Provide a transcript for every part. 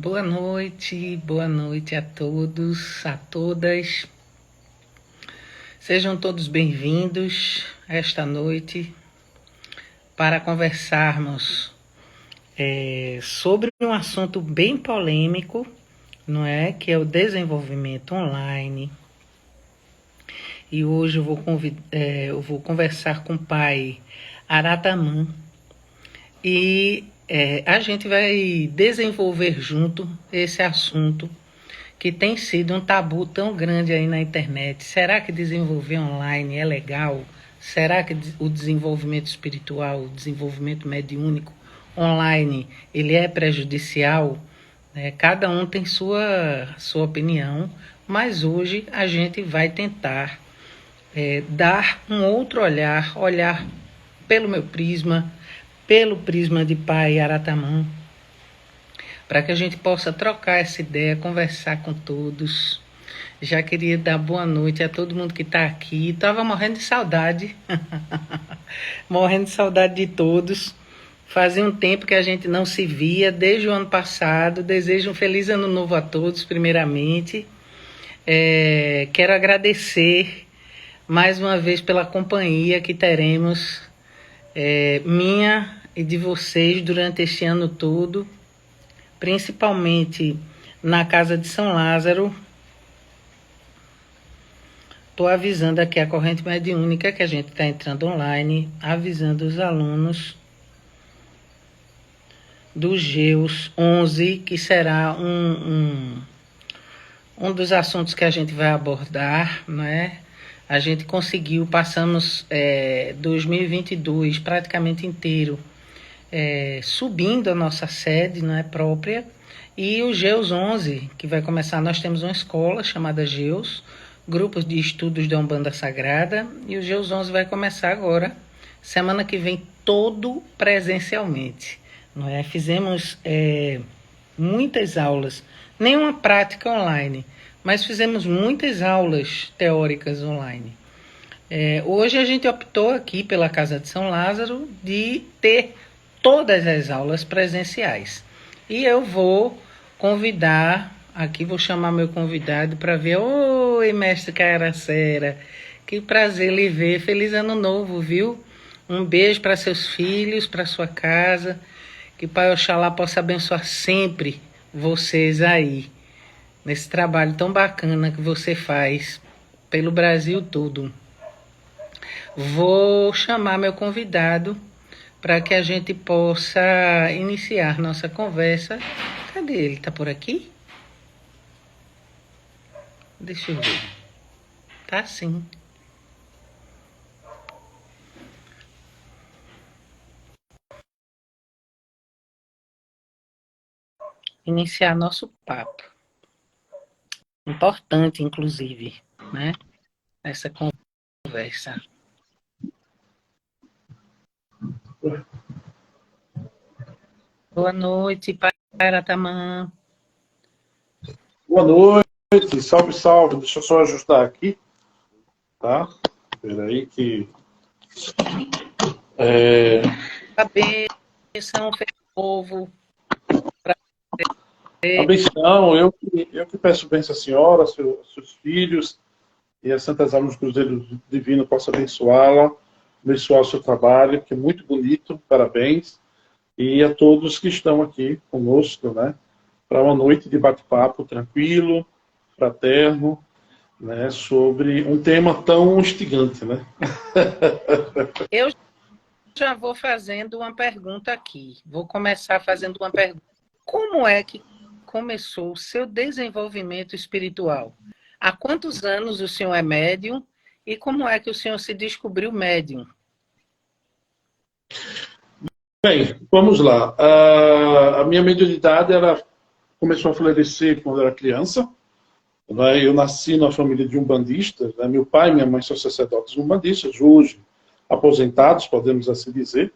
boa noite a todos, a todas. Sejam todos bem-vindos esta noite para conversarmos sobre um assunto bem polêmico, não é? Que é o desenvolvimento online. E hoje eu vou conversar com o pai Aratamã e a gente vai desenvolver junto esse assunto que tem sido um tabu tão grande aí na internet. Será que desenvolver online é legal? Será que o desenvolvimento espiritual, o desenvolvimento mediúnico online, ele é prejudicial? Cada um tem sua opinião, mas hoje a gente vai tentar dar um outro olhar pelo meu prisma, pelo prisma de pai Aratamã, para que a gente possa trocar essa ideia, conversar com todos. Já queria dar boa noite a todo mundo que está aqui. Estava morrendo de saudade, morrendo de saudade de todos. Fazia um tempo que a gente não se via, desde o ano passado. Desejo um feliz ano novo a todos, primeiramente. Quero agradecer mais uma vez pela companhia que teremos, minha e de vocês durante este ano todo, principalmente na Casa de São Lázaro. Estou avisando aqui a corrente mediúnica que a gente está entrando online, avisando os alunos do GEUS 11, que será um dos assuntos que a gente vai abordar, não é? A gente conseguiu, passamos 2022 praticamente inteiro subindo a nossa sede, não é, própria, e o GEUS 11, que vai começar, nós temos uma escola chamada GEUS, Grupos de Estudos da Umbanda Sagrada, e o GEUS 11 vai começar agora, semana que vem, todo presencialmente, não é? Fizemos muitas aulas, nenhuma prática online, mas fizemos muitas aulas teóricas online. Hoje a gente optou aqui pela Casa de São Lázaro de ter todas as aulas presenciais. E eu vou convidar, aqui vou chamar meu convidado para ver. Oi, mestre Caracera, que prazer lhe ver, feliz ano novo, viu? Um beijo para seus filhos, para sua casa, que Pai Oxalá possa abençoar sempre vocês aí, nesse trabalho tão bacana que você faz pelo Brasil todo. Vou chamar meu convidado para que a gente possa iniciar nossa conversa. Cadê ele? Está por aqui? Deixa eu ver. Tá sim. Iniciar nosso papo. Importante, inclusive, né? Essa conversa. Boa noite, pai Aratamã. Boa noite, salve, salve. Deixa eu só ajustar aqui, tá? Espera aí que... A bênção, povo. A benção, eu que peço bênção à senhora, seus filhos, e as santas almas do Cruzeiro Divino possam abençoá-la, abençoar o seu trabalho, que é muito bonito, parabéns. E a todos que estão aqui conosco, né? Para uma noite de bate-papo tranquilo, fraterno, né, sobre um tema tão instigante, né? Eu já vou fazendo uma pergunta aqui. Vou começar fazendo uma pergunta. Como é que começou o seu desenvolvimento espiritual? Há quantos anos o senhor é médium? E como é que o senhor se descobriu médium? Bem, vamos lá. A minha mediunidade começou a florescer quando eu era criança. Eu nasci numa família de umbandistas. Meu pai e minha mãe são sacerdotes umbandistas, hoje aposentados, podemos assim dizer.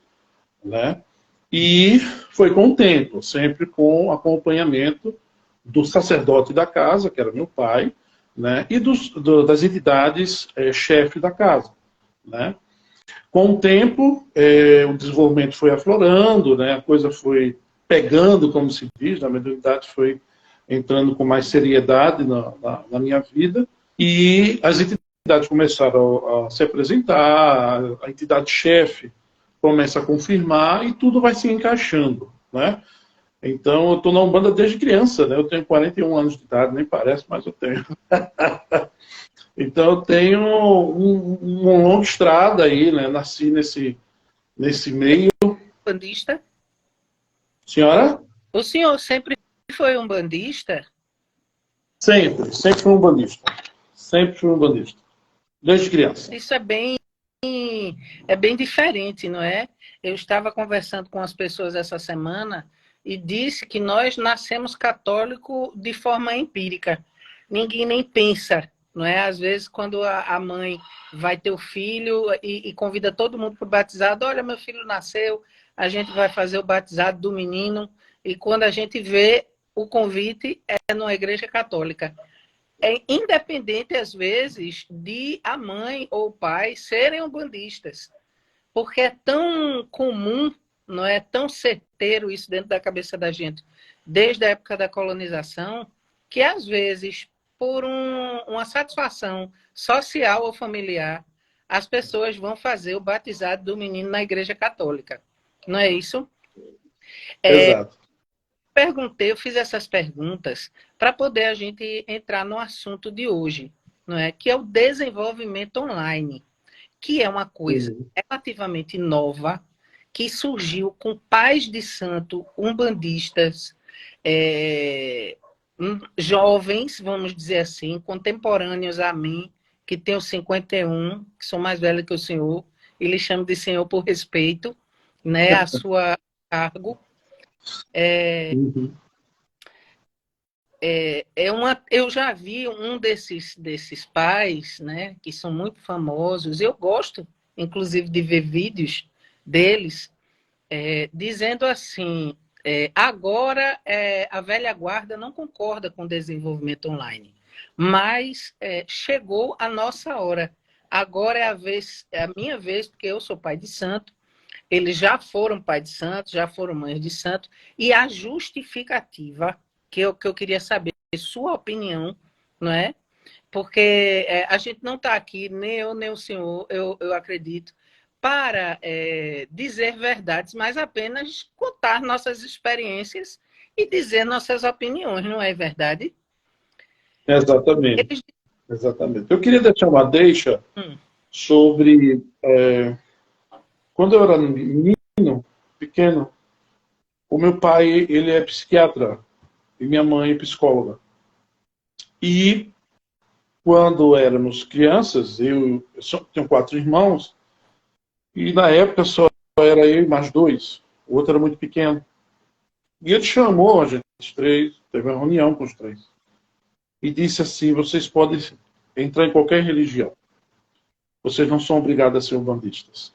E foi com o tempo, sempre com acompanhamento do sacerdote da casa, que era meu pai, e das entidades chefe da casa. Com o tempo, o desenvolvimento foi aflorando, a coisa foi pegando, como se diz, a mediunidade foi entrando com mais seriedade na minha vida, e as entidades começaram a se apresentar, a entidade-chefe começa a confirmar, e tudo vai se encaixando, né? Então, eu estou na Umbanda desde criança, né? Eu tenho 41 anos de idade, nem parece, mas eu tenho. Então, eu tenho uma longa estrada aí, né? Nasci nesse meio. Bandista? Senhora? O senhor sempre foi um bandista? Sempre fui um bandista. Sempre fui um bandista. Desde criança. Isso é bem diferente, não é? Eu estava conversando com as pessoas essa semana e disse que nós nascemos católico de forma empírica. Ninguém nem pensa, não é? Às vezes, quando a mãe vai ter o filho e convida todo mundo para o batizado, olha, meu filho nasceu, a gente vai fazer o batizado do menino, e quando a gente vê o convite é numa igreja católica. É independente, às vezes, de a mãe ou o pai serem umbandistas, porque é tão comum, não é tão certeiro isso dentro da cabeça da gente, desde a época da colonização, que às vezes, por uma satisfação social ou familiar, as pessoas vão fazer o batizado do menino na igreja católica. Não é isso? Exato. Eu fiz essas perguntas para poder a gente entrar no assunto de hoje, não é? Que é o desenvolvimento online, que é uma coisa relativamente nova, que surgiu com pais de santo, umbandistas, jovens, vamos dizer assim, contemporâneos a mim, que tenho 51, que sou mais velha que o senhor, e lhe chamo de senhor por respeito, né, a sua cargo. Eu já vi um desses pais, né, que são muito famosos. Eu gosto, inclusive, de ver vídeos deles, dizendo assim, agora a velha guarda não concorda com o desenvolvimento online, mas chegou a nossa hora. Agora é a minha vez, porque eu sou pai de santo, eles já foram pai de santo, já foram mães de santo, e a justificativa que eu queria saber, sua opinião, não é? Porque a gente não está aqui, nem eu, nem o senhor, eu acredito, para dizer verdades, mas apenas contar nossas experiências e dizer nossas opiniões, não é verdade? Exatamente. Exatamente. Eu queria deixar uma deixa sobre... quando eu era menino, pequeno, o meu pai, ele é psiquiatra e minha mãe é psicóloga. E quando éramos crianças, eu só tenho 4 irmãos, e na época só era eu e mais 2. O outro era muito pequeno. E ele chamou a gente, os 3, teve uma reunião com os 3. E disse assim, vocês podem entrar em qualquer religião. Vocês não são obrigados a ser umbandistas.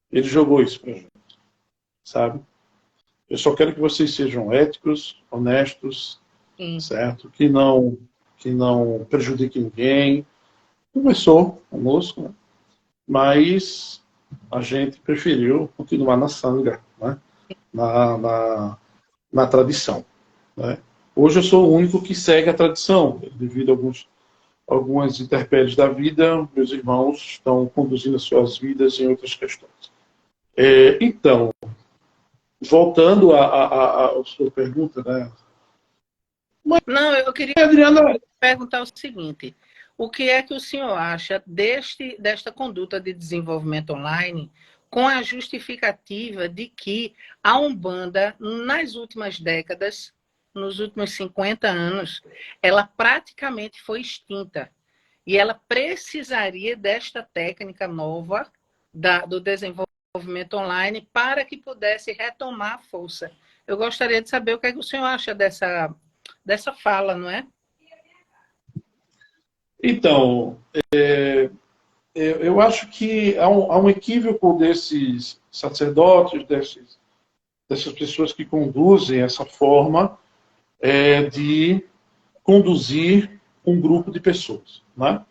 Ele jogou isso pra gente, sabe? Eu só quero que vocês sejam éticos, honestos, certo? Que não prejudique ninguém. Conversou conosco, né? Mas a gente preferiu continuar na sanga, né? na tradição. Né? Hoje eu sou o único que segue a tradição, devido a algumas intempéries da vida, meus irmãos estão conduzindo as suas vidas em outras questões. Então, voltando à sua pergunta, né? Não, eu queria Adriana, perguntar o seguinte: o que é que o senhor acha desta conduta de desenvolvimento online, com a justificativa de que a Umbanda, nas últimas décadas, nos últimos 50 anos, ela praticamente foi extinta. E ela precisaria desta técnica nova do desenvolvimento online para que pudesse retomar a força. Eu gostaria de saber o que é que o senhor acha dessa fala, não é? então, eu acho que há um equívoco desses sacerdotes, dessas pessoas que conduzem essa forma de conduzir um grupo de pessoas. Né?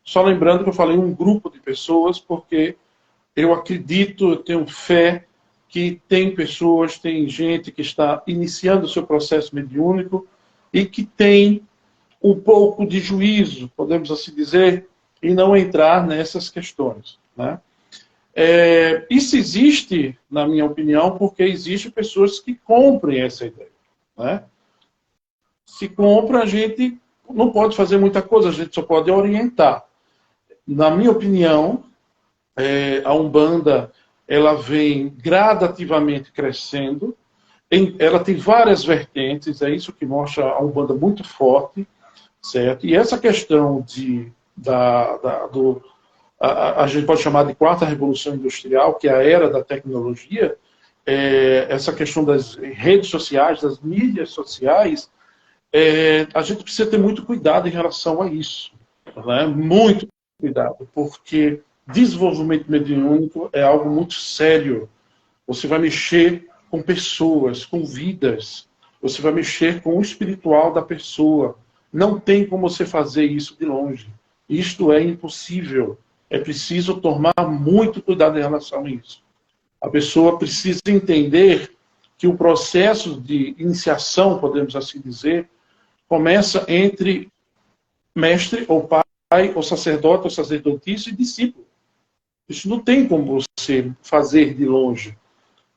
Só lembrando que eu falei um grupo de pessoas porque eu acredito, eu tenho fé que tem pessoas, tem gente que está iniciando o seu processo mediúnico e que tem um pouco de juízo, podemos assim dizer, e não entrar nessas questões, né? Isso existe, na minha opinião, porque existem pessoas que comprem essa ideia, né? Se compra, a gente não pode fazer muita coisa, a gente só pode orientar. Na minha opinião, a Umbanda ela vem gradativamente crescendo, ela tem várias vertentes, é isso que mostra a Umbanda muito forte, certo? E essa questão a gente pode chamar de quarta revolução industrial, que é a era da tecnologia, essa questão das redes sociais, das mídias sociais, a gente precisa ter muito cuidado em relação a isso, né? Muito cuidado, porque desenvolvimento mediúnico é algo muito sério. Você vai mexer com pessoas, com vidas, você vai mexer com o espiritual da pessoa. Não tem como você fazer isso de longe. Isto é impossível. É preciso tomar muito cuidado em relação a isso. A pessoa precisa entender que o processo de iniciação, podemos assim dizer, começa entre mestre ou pai, ou sacerdote ou sacerdotisa e discípulo. Isso não tem como você fazer de longe.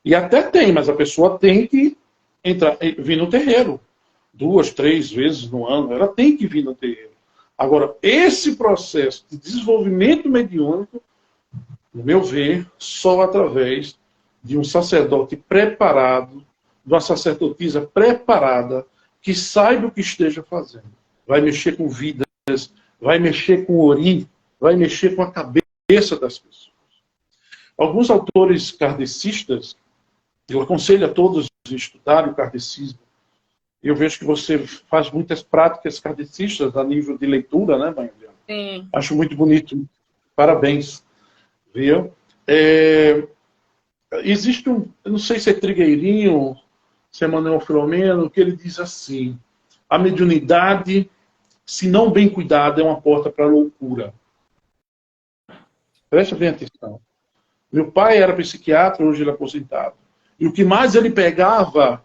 E até tem, mas a pessoa tem que vir no terreiro. 2, 3 vezes no ano, ela tem que vir no terreiro. Agora, esse processo de desenvolvimento mediúnico, no meu ver, só através de um sacerdote preparado, de uma sacerdotisa preparada, que saiba o que esteja fazendo. Vai mexer com vidas, vai mexer com o ori, vai mexer com a cabeça das pessoas. Alguns autores kardecistas, eu aconselho a todos a estudarem o kardecismo. Eu vejo que você faz muitas práticas kardecistas a nível de leitura, né, mãe? Sim. Acho muito bonito. Parabéns. Viu? Existe eu não sei se é Trigueirinho, se é Manuel Filomeno, que ele diz assim: a mediunidade, se não bem cuidada, é uma porta para a loucura. Presta bem atenção. Meu pai era psiquiatra, hoje ele é aposentado. E o que mais ele pegava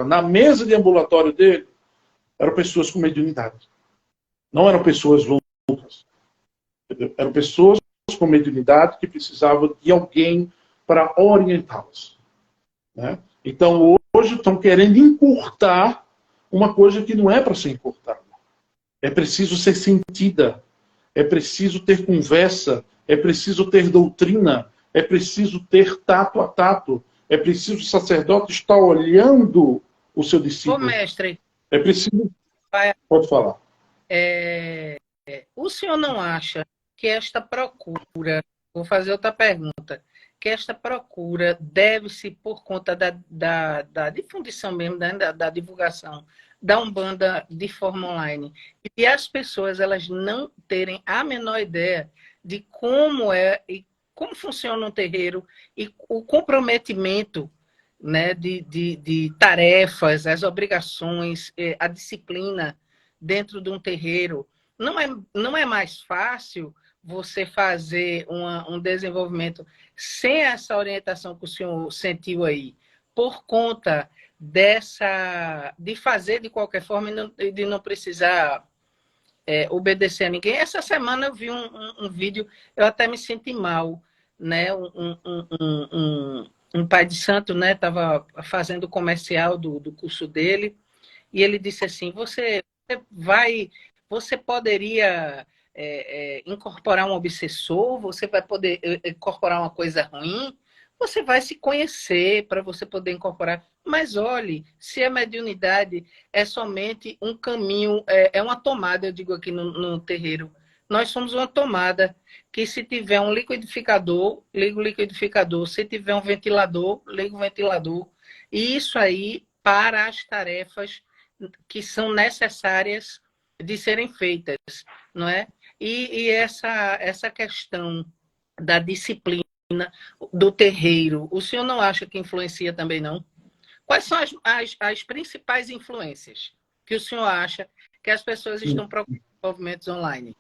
na mesa de ambulatório dele, eram pessoas com mediunidade. Não eram pessoas loucas. Entendeu? Eram pessoas com mediunidade que precisavam de alguém para orientá-las. Né? Então, hoje estão querendo encurtar uma coisa que não é para ser encurtada. É preciso ser sentida. É preciso ter conversa. É preciso ter doutrina. É preciso ter tato a tato. É preciso o sacerdote estar olhando o seu Ô, discípulo. mestre, É preciso... Pode falar. o senhor não acha que esta procura, vou fazer outra pergunta, que esta procura deve-se por conta da difundição mesmo, né, da divulgação da Umbanda de forma online, e as pessoas elas não terem a menor ideia de como é e como funciona um terreiro e o comprometimento, né, de tarefas, as obrigações, a disciplina dentro de um terreiro. Não é mais fácil você fazer um desenvolvimento sem essa orientação que o senhor sentiu aí, por conta de fazer de qualquer forma e de não precisar obedecer a ninguém. Essa semana eu vi um vídeo, eu até me senti mal, né? Um pai de santo, né? Estava fazendo o comercial do curso dele e ele disse assim: você poderia incorporar um obsessor, você vai poder incorporar uma coisa ruim, você vai se conhecer para você poder incorporar. Mas olhe, se a mediunidade é somente um caminho, é uma tomada, eu digo aqui no terreiro. Nós somos uma tomada que se tiver um liquidificador, liga o liquidificador. Se tiver um ventilador, liga o ventilador. E isso aí para as tarefas que são necessárias de serem feitas, não é? E essa questão da disciplina do terreiro, o senhor não acha que influencia também, não? Quais são as principais influências que o senhor acha que as pessoas estão procurando em movimentos online?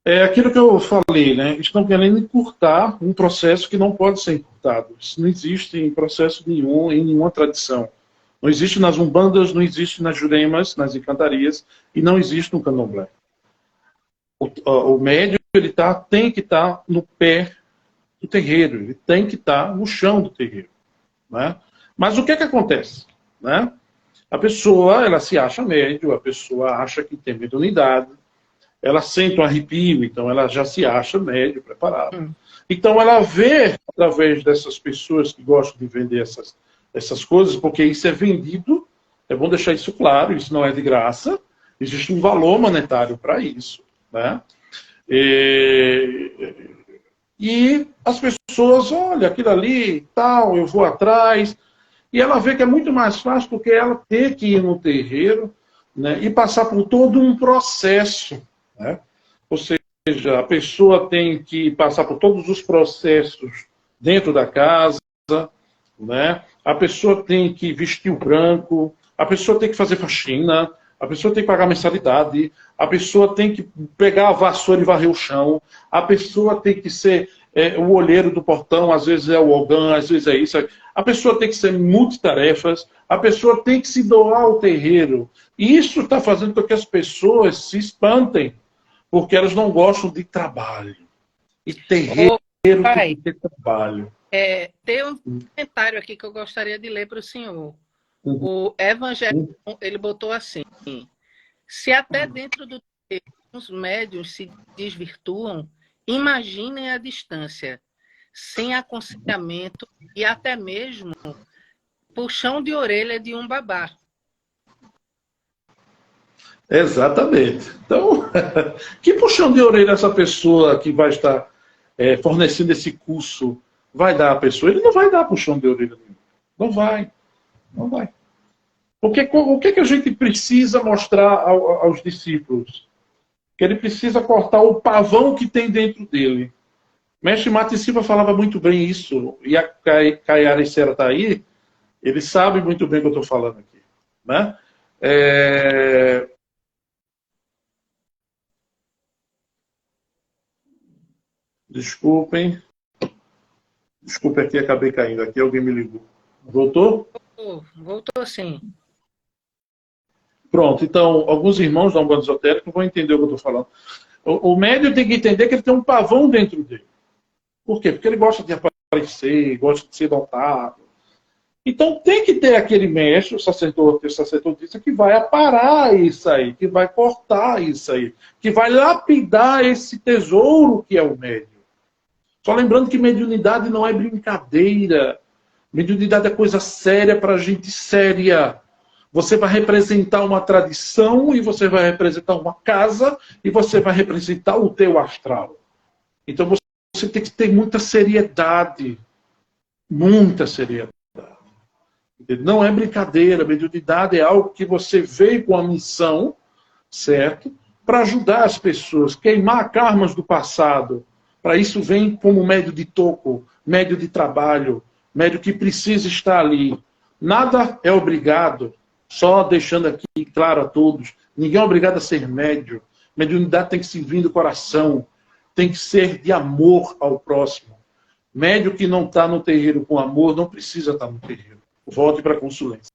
É aquilo que eu falei, né? Estão querendo encurtar um processo que não pode ser encurtado. Isso não existe em processo nenhum, em nenhuma tradição. Não existe nas umbandas, não existe nas juremas, nas encantarias, e não existe no candomblé. O médium tem que estar no pé do terreiro, ele tem que estar no chão do terreiro. Né? Mas o que acontece? Né? A pessoa, ela se acha médium, a pessoa acha que tem mediunidade, ela sente um arrepio, então ela já se acha médium, preparada. Então ela vê, através dessas pessoas que gostam de vender essas coisas, porque isso é vendido, é bom deixar isso claro, isso não é de graça, existe um valor monetário para isso. Né? E as pessoas, olha, aquilo ali, tal, eu vou atrás, e ela vê que é muito mais fácil do que ela ter que ir no terreiro, né, e passar por todo um processo. Né? Ou seja, a pessoa tem que passar por todos os processos dentro da casa, né? A pessoa tem que vestir o branco, a pessoa tem que fazer faxina, a pessoa tem que pagar mensalidade, a pessoa tem que pegar a vassoura e varrer o chão, a pessoa tem que ser o olheiro do portão, às vezes é o ogã, às vezes é isso. A pessoa tem que ser multitarefas, a pessoa tem que se doar ao terreiro. E isso está fazendo com que as pessoas se espantem, porque elas não gostam de trabalho. E terreiro tem que ter trabalho. Tem um comentário aqui que eu gostaria de ler para o senhor. O Evangelho, ele botou assim: se até dentro do terreiro os médiuns se desvirtuam, imaginem a distância, sem aconselhamento e até mesmo puxão de orelha de um babá. Exatamente. Então, que puxão de orelha essa pessoa que vai estar fornecendo esse curso vai dar à pessoa? Ele não vai dar puxão de orelha nenhum. Não vai. Não vai. Porque o que a gente precisa mostrar aos discípulos? Que ele precisa cortar o pavão que tem dentro dele. Mestre Mate Silva falava muito bem isso, e a Caiara Sera está aí, ele sabe muito bem o que eu estou falando aqui. Né? Desculpem. Desculpe aqui, acabei caindo aqui, alguém me ligou. Voltou? Voltou sim. Pronto, então, alguns irmãos da Umbanda Esotérica vão entender o que eu estou falando. O médium tem que entender que ele tem um pavão dentro dele. Por quê? Porque ele gosta de aparecer, gosta de ser notado. Então tem que ter aquele mestre, o sacerdote, a sacerdotisa, que vai aparar isso aí, que vai cortar isso aí, que vai lapidar esse tesouro que é o médium. Só lembrando que mediunidade não é brincadeira. Mediunidade é coisa séria para gente séria. Você vai representar uma tradição, e você vai representar uma casa, e você vai representar o teu astral. Então você tem que ter muita seriedade. Muita seriedade. Não é brincadeira. Mediunidade é algo que você veio com a missão, certo? Para ajudar as pessoas, queimar karmas do passado. Para isso vem como médio de toco, médio de trabalho, médio que precisa estar ali. Nada é obrigado, só deixando aqui claro a todos, ninguém é obrigado a ser médio. Mediunidade tem que se vir do coração, tem que ser de amor ao próximo. Médio que não está no terreiro com amor não precisa estar no terreiro. Volte para a consulência.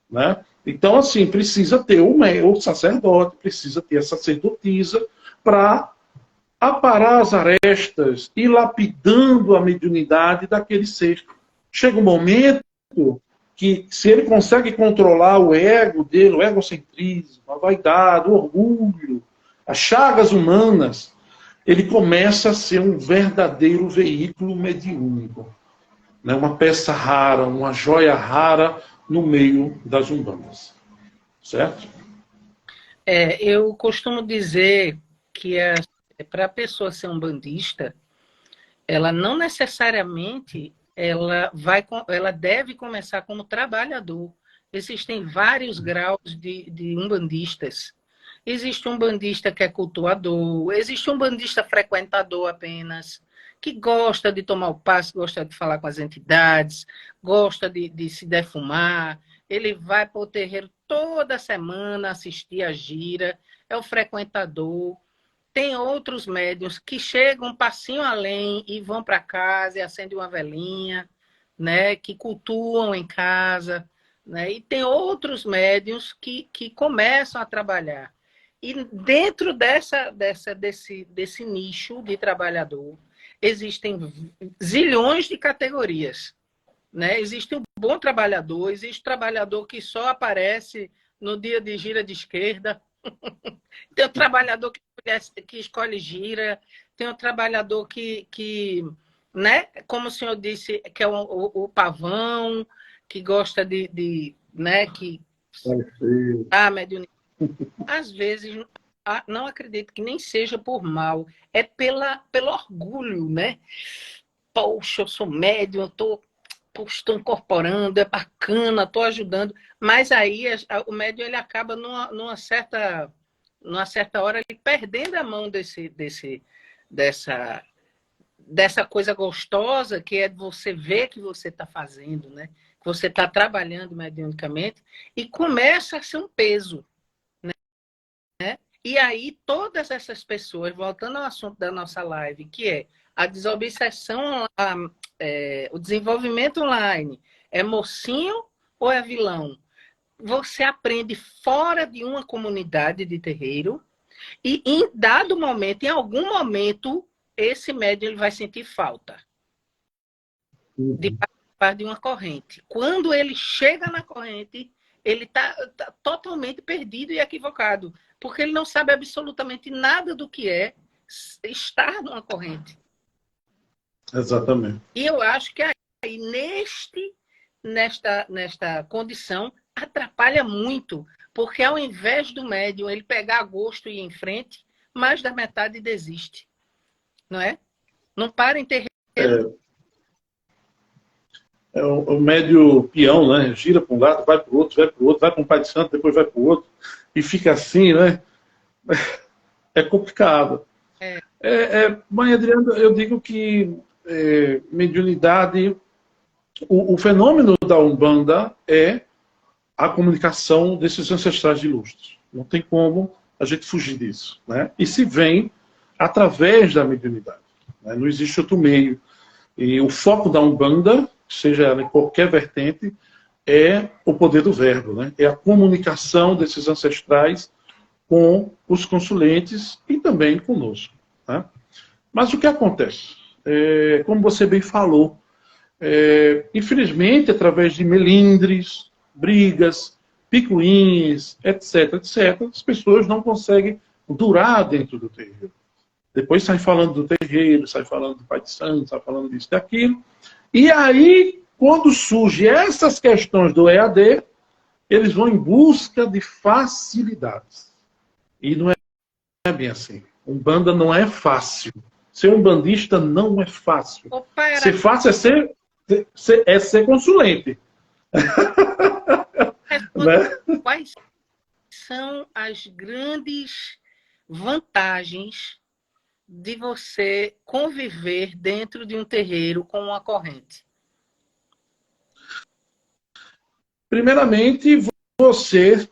Né? Então, assim, precisa ter o sacerdote, precisa ter a sacerdotisa para aparar as arestas e lapidando a mediunidade daquele ser. Chega um momento que, se ele consegue controlar o ego dele, o egocentrismo, a vaidade, o orgulho, as chagas humanas, ele começa a ser um verdadeiro veículo mediúnico. Né? Uma peça rara, uma joia rara no meio das umbandas. Certo? Eu costumo dizer que para a pessoa ser um bandista, ela não necessariamente ela deve começar como trabalhador. Existem vários graus de umbandistas. Existe um bandista que é cultuador, existe um bandista frequentador apenas, que gosta de tomar o passe, gosta de falar com as entidades, gosta de se defumar. Ele vai para o terreiro toda semana assistir a gira, é o frequentador. tem outros médiuns que chegam um passinho além e vão para casa e acendem uma velinha, né? Que cultuam em casa, né? E tem outros médiuns que começam a trabalhar. E dentro desse nicho de trabalhador, existem zilhões de categorias, né? Existe o bom trabalhador, existe o trabalhador que só aparece no dia de gira de esquerda, tem o trabalhador que escolhe gira, tem o trabalhador né? Como o senhor disse, que é o pavão, que gosta né? Que mediunidade. Às vezes, não acredito que nem seja por mal, é pelo orgulho, né? Poxa, eu sou médium, estou incorporando, é bacana, estou ajudando. Mas aí o médium ele acaba numa certa hora ele perdendo a mão dessa coisa gostosa que é você ver que você está fazendo, né? Que você está trabalhando mediunicamente e começa a ser um peso, né? E aí todas essas pessoas, voltando ao assunto da nossa live, que é a desobsessão, o desenvolvimento online, é mocinho ou é vilão? Você aprende fora de uma comunidade de terreiro e em dado momento, em algum momento, esse médium ele vai sentir falta de participar de uma corrente. Quando ele chega na corrente, ele está totalmente perdido e equivocado, porque ele não sabe absolutamente nada do que é estar numa corrente. Exatamente. E eu acho que aí, nesta condição, atrapalha muito, porque ao invés do médium ele pegar gosto e ir em frente, mais da metade desiste. Não é? Não para em terreiro. É o médio peão, né? Gira para um lado, vai para o outro, vai para um pai de santo, depois vai para o outro, e fica assim, né? É complicado. Mãe Adriana, eu digo que mediunidade, o fenômeno da Umbanda é a comunicação desses ancestrais de lustros. Não tem como a gente fugir disso, né? E se vem através da mediunidade, né? Não existe outro meio. E o foco da Umbanda, seja em qualquer vertente, é o poder do verbo, né? É a comunicação desses ancestrais com os consulentes e também conosco, né? Mas o que acontece? Como você bem falou, infelizmente, através de melindres, brigas, picuinhas, etc., as pessoas não conseguem durar dentro do terreiro. Depois sai falando do terreiro, sai falando do pai de santo, sai falando disso e daquilo. E aí, quando surgem essas questões do EAD, eles vão em busca de facilidades. E não é bem assim. Umbanda não é fácil. Ser umbandista não é fácil. Ser fácil é ser consulente. Né? Quais são as grandes vantagens de você conviver dentro de um terreiro com uma corrente? Primeiramente, você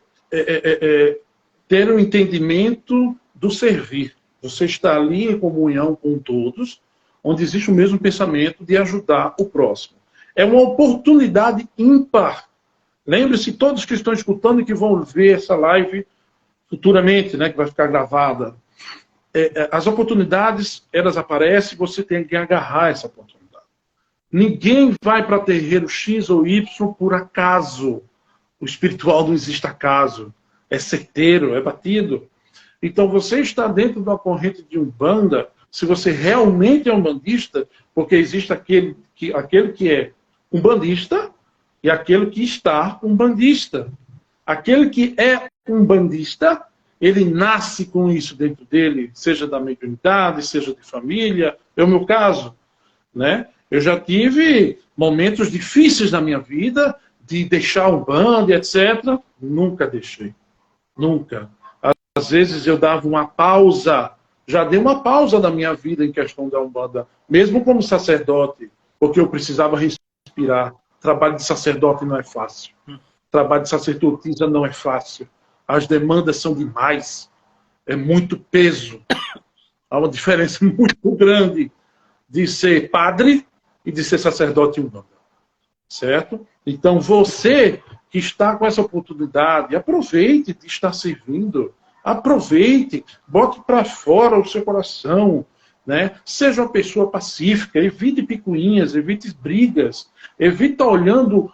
ter um entendimento do servir. Você está ali em comunhão com todos, onde existe o mesmo pensamento de ajudar o próximo. É uma oportunidade ímpar. Lembre-se, todos que estão escutando e que vão ver essa live futuramente, né, que vai ficar gravada, as oportunidades, elas aparecem, você tem que agarrar essa oportunidade. Ninguém vai para terreiro X ou Y por acaso. O espiritual não existe acaso. É certeiro, é batido. Então você está dentro de uma corrente de Umbanda, se você realmente é umbandista, porque existe aquele que é umbandista e aquele que está umbandista. Aquele que é umbandista, ele nasce com isso dentro dele, seja da mediunidade, seja de família. É o meu caso, né? Eu já tive momentos difíceis na minha vida, de deixar o Umbanda, etc. Nunca deixei. Nunca. Às vezes eu dava uma pausa, já dei uma pausa na minha vida em questão da Umbanda, mesmo como sacerdote, porque eu precisava respirar. Trabalho de sacerdote não é fácil. Trabalho de sacerdotisa não é fácil. As demandas são demais. É muito peso. Há uma diferença muito grande de ser padre e de ser sacerdote umbanda, certo? Então, você que está com essa oportunidade, aproveite de estar servindo, aproveite, bote para fora o seu coração, né? Seja uma pessoa pacífica, evite picuinhas, evite brigas, evite estar olhando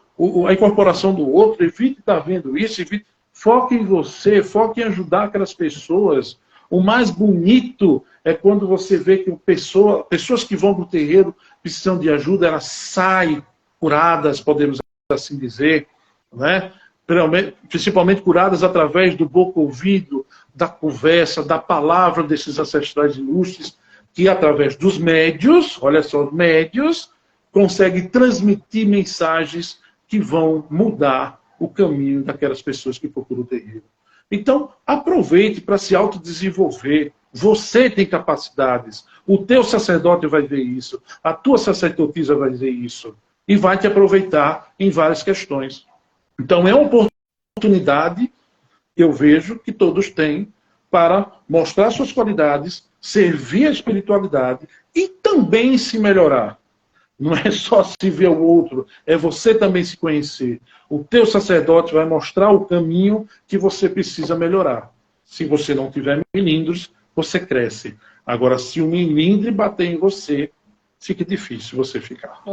a incorporação do outro, evite estar vendo isso, evite... Foque em você, foque em ajudar aquelas pessoas. O mais bonito é quando você vê que pessoas que vão para o terreiro precisam de ajuda, elas saem curadas, podemos assim dizer, né? Principalmente curadas através do bom ouvido, da conversa, da palavra desses ancestrais ilustres, que através dos médios, olha só, médios, conseguem transmitir mensagens que vão mudar o caminho daquelas pessoas que procuram o terreiro. Então, aproveite para se autodesenvolver. Você tem capacidades. O teu sacerdote vai ver isso. A tua sacerdotisa vai ver isso. E vai te aproveitar em várias questões. Então, é uma oportunidade que eu vejo que todos têm para mostrar suas qualidades, servir a espiritualidade e também se melhorar. Não é só se ver o outro, é você também se conhecer. O teu sacerdote vai mostrar o caminho que você precisa melhorar. Se você não tiver milindres, você cresce. Agora, se o milindre bater em você, fica difícil você ficar.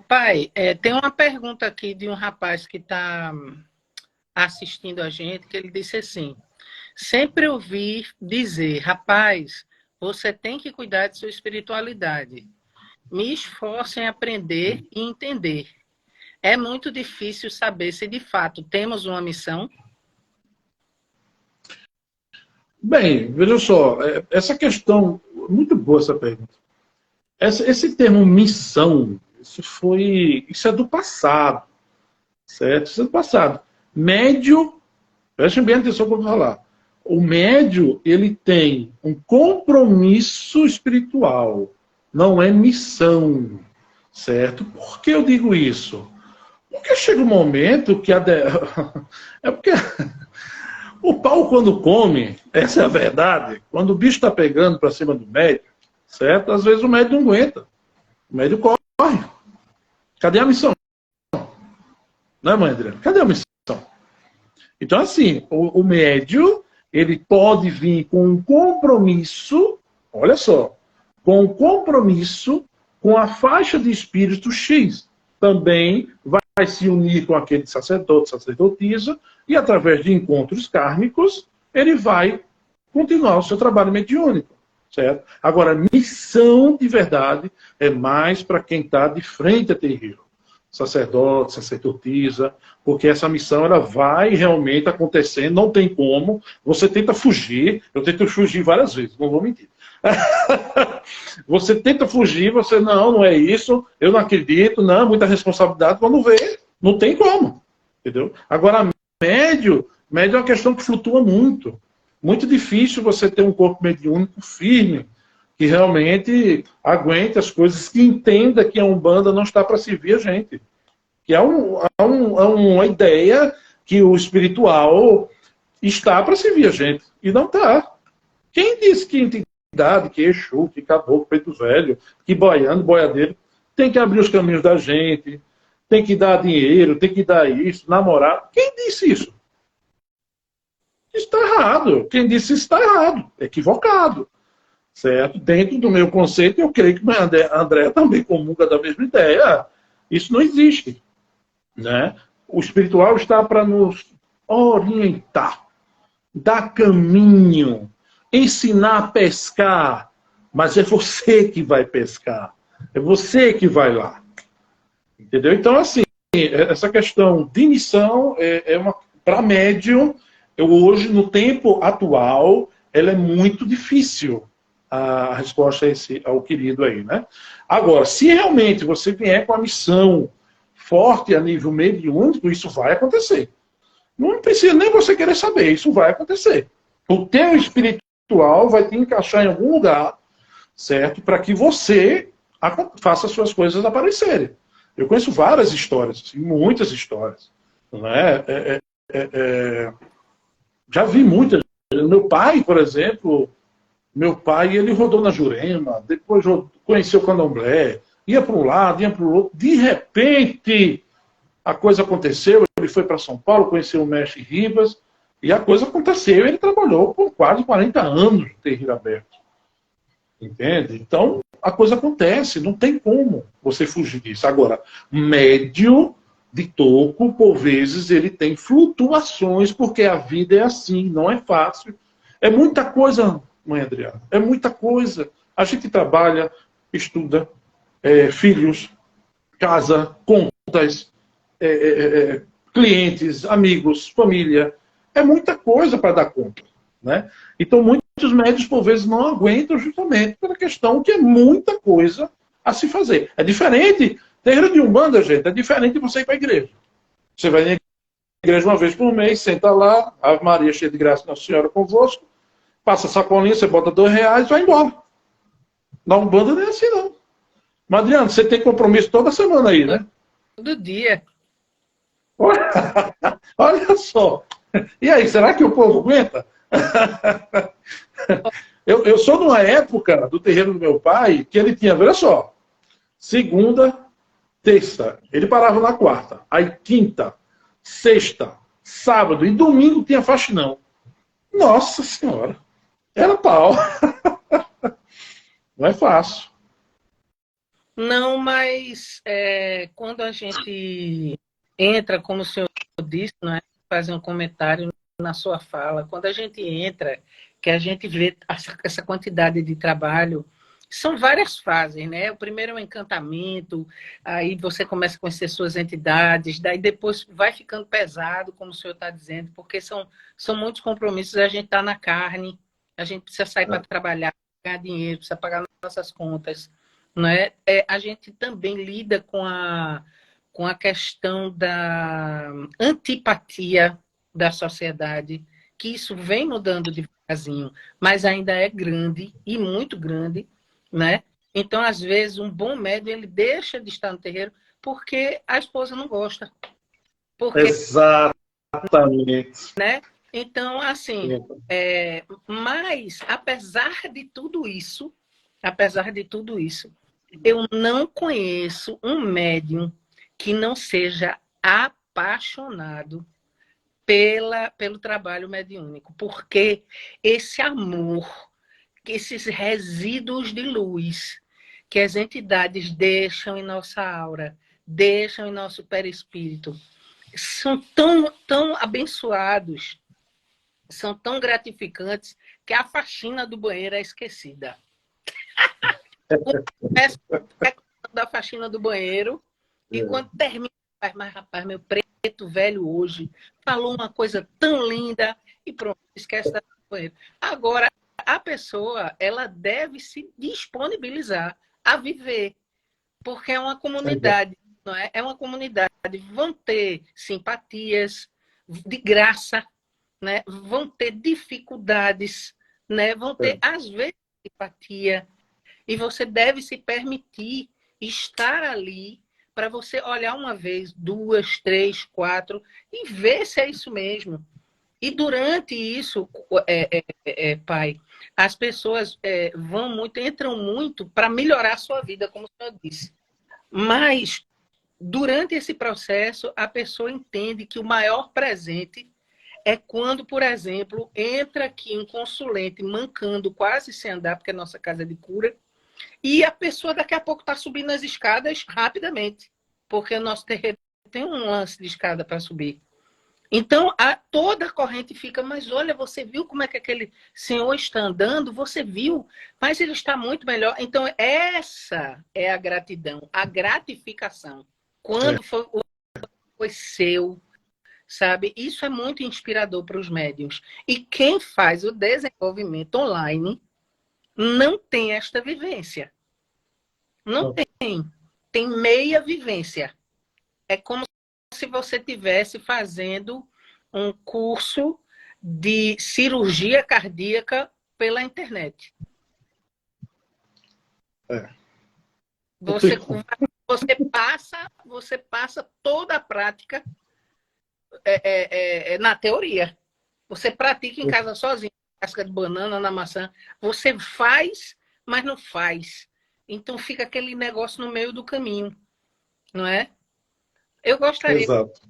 Pai, tem uma pergunta aqui de um rapaz que está assistindo a gente, que ele disse assim: sempre ouvi dizer, rapaz, você tem que cuidar de sua espiritualidade. Me esforço em aprender e entender. É muito difícil saber se de fato temos uma missão? Bem, veja só, essa questão, muito boa essa pergunta. Esse termo missão, isso é do passado, certo? Isso é do passado. Médio, prestem bem atenção para eu falar. O médio, ele tem um compromisso espiritual, não é missão, certo? Por que eu digo isso? Porque chega um momento que é porque o pau quando come, essa é a verdade, quando o bicho está pegando para cima do médio, certo? Às vezes o médio não aguenta, o médio corre. Cadê a missão? Não é, mãe Adriana? Cadê a missão? Então, assim, o médio, ele pode vir com um compromisso, olha só, com um compromisso com a faixa de espírito X. Também vai se unir com aquele sacerdote, sacerdotisa, e através de encontros kármicos, ele vai continuar o seu trabalho mediúnico, certo? Agora, missão de verdade é mais para quem está de frente a terreiro. Sacerdote, sacerdotisa, porque essa missão ela vai realmente acontecendo, não tem como, você tenta fugir, eu tento fugir várias vezes, não vou mentir. Você tenta fugir, você não é isso, eu não acredito, não, muita responsabilidade, quando vê, não tem como, entendeu? Agora, médio é uma questão que flutua muito, muito difícil você ter um corpo mediúnico firme, que realmente aguente as coisas, que entenda que a Umbanda não está para servir a gente. Que há uma ideia que o espiritual está para servir a gente. E não está. Quem disse que entidade, que Exu, que Caboclo, Preto Velho, que boiando, boiadeiro, tem que abrir os caminhos da gente, tem que dar dinheiro, tem que dar isso, namorar. Quem disse isso? Isso está errado. Quem disse isso está errado. Equivocado. Certo? Dentro do meu conceito, eu creio que a André também comunga da mesma ideia. Isso não existe. Né? O espiritual está para nos orientar, dar caminho, ensinar a pescar, mas é você que vai pescar. É você que vai lá. Entendeu? Então, assim, essa questão de missão para médium, hoje, no tempo atual, ela é muito difícil. A resposta ao querido aí, né? Agora, se realmente você vier com a missão forte a nível mediúnico, isso vai acontecer. Não precisa nem você querer saber, isso vai acontecer. O teu espiritual vai te encaixar em algum lugar, certo? Para que você faça suas coisas aparecerem. Eu conheço várias histórias, assim, muitas histórias. Né? Já vi muitas. Meu pai, por exemplo, Meu pai, ele rodou na Jurema, depois conheceu o Candomblé, ia para um lado, ia para o outro. De repente, a coisa aconteceu, ele foi para São Paulo, conheceu o mestre Ribas, e a coisa aconteceu. Ele trabalhou por quase 40 anos no terreiro aberto. Entende? Então, a coisa acontece, não tem como você fugir disso. Agora, médio de toco, por vezes, ele tem flutuações, porque a vida é assim, não é fácil. É muita coisa, mãe Adriana, é muita coisa. A gente trabalha, estuda, filhos, casa, contas, clientes, amigos, família. É muita coisa para dar conta. Né? Então, muitos médios, por vezes, não aguentam justamente pela questão que é muita coisa a se fazer. É diferente, terreiro de Umbanda, gente, é diferente de você ir para a igreja. Você vai na igreja uma vez por mês, senta lá, Ave Maria cheia de graça, Nossa Senhora convosco, passa a sacolinha, você bota R$ 2 e vai embora. Na Umbanda não é assim, não. Mas, Adriano, você tem compromisso toda semana aí, né? Todo dia. Olha, olha só. E aí, será que o povo aguenta? Eu sou de uma época do terreiro do meu pai que ele tinha, olha só, segunda, terça, ele parava na quarta, aí quinta, sexta, sábado e domingo tinha faxinão. Nossa Senhora, era pau. Não é fácil. Não, mas quando a gente entra, como o senhor disse, não é? Fazer um comentário na sua fala, quando a gente entra, que a gente vê essa quantidade de trabalho, são várias fases, né? O primeiro é o encantamento, aí você começa a conhecer suas entidades, daí depois vai ficando pesado, como o senhor está dizendo, porque são muitos compromissos, a gente está na carne, a gente precisa sair para trabalhar, ganhar dinheiro, precisa pagar nossas contas, não é? A gente também lida com a questão da antipatia da sociedade, que isso vem mudando devagarzinho, mas ainda é grande e muito grande, né? Então, às vezes, um bom médium ele deixa de estar no terreiro porque a esposa não gosta. Porque, Exatamente. né? Então, assim, mas apesar de tudo isso, eu não conheço um médium que não seja apaixonado pelo trabalho mediúnico, porque esse amor, esses resíduos de luz que as entidades deixam em nossa aura, deixam em nosso perispírito, são tão abençoados, são tão gratificantes, que a faxina do banheiro é esquecida. Começa da faxina do banheiro, e quando termina, mas rapaz, meu preto velho hoje falou uma coisa tão linda, e pronto, esquece da banheiro. Agora, a pessoa, ela deve se disponibilizar a viver, porque é uma comunidade, não é? É uma comunidade, vão ter simpatias de graça, né? Vão ter dificuldades, né? Vão ter, às vezes, simpatia, e você deve se permitir estar ali para você olhar uma vez, duas, três, quatro, e ver se é isso mesmo. E durante isso, pai, as pessoas entram muito para melhorar a sua vida, como o senhor disse. Mas, durante esse processo, a pessoa entende que o maior presente é quando, por exemplo, entra aqui um consulente mancando, quase sem andar, porque a nossa casa é de cura, e a pessoa daqui a pouco está subindo as escadas rapidamente, porque o nosso terreno tem um lance de escada para subir. Então, toda a corrente fica, mas olha, você viu como é que aquele senhor está andando? Você viu? Mas ele está muito melhor. Então, essa é a gratidão, a gratificação. Quando foi seu, sabe? Isso é muito inspirador para os médiuns. E quem faz o desenvolvimento online não tem esta vivência. Não tem. Tem meia vivência. É como se você estivesse fazendo um curso de cirurgia cardíaca pela internet. Você passa toda a prática na teoria. Você pratica em casa sozinho. casca de banana, na maçã. Você faz, mas não faz. Então fica aquele negócio no meio do caminho, não é? Eu gostaria Exato.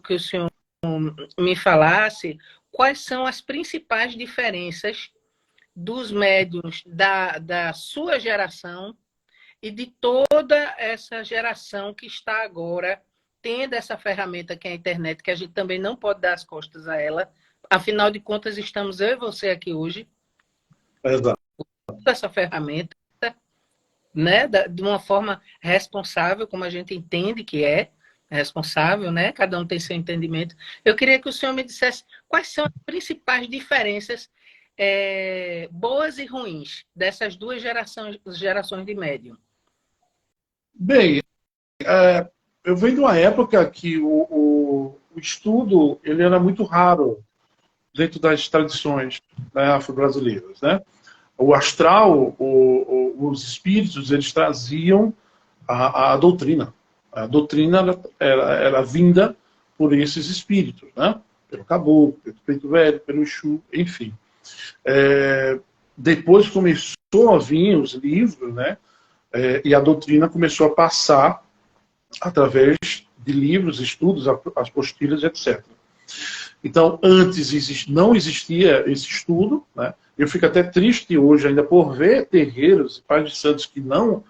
que o senhor me falasse quais são as principais diferenças dos médiuns da sua geração e de toda essa geração que está agora tendo essa ferramenta que é a internet, que a gente também não pode dar as costas a ela. Afinal de contas, estamos eu e você aqui hoje, Exato. essa ferramenta, né, de uma forma responsável, como a gente entende que é responsável, né? Cada um tem seu entendimento. Eu queria que o senhor me dissesse quais são as principais diferenças boas e ruins dessas duas gerações de médium. Bem, eu venho de uma época que o estudo ele era muito raro dentro das tradições, né, afro-brasileiras, né? O astral, os espíritos, eles traziam a doutrina. A doutrina era vinda por esses espíritos, né? Pelo caboclo, pelo preto velho, pelo Exu, enfim. Depois começou a vir os livros, né? E a doutrina começou a passar através de livros, estudos, apostilas, etc. Então, antes não existia esse estudo, né? Eu fico até triste hoje ainda por ver terreiros e pais de santos que não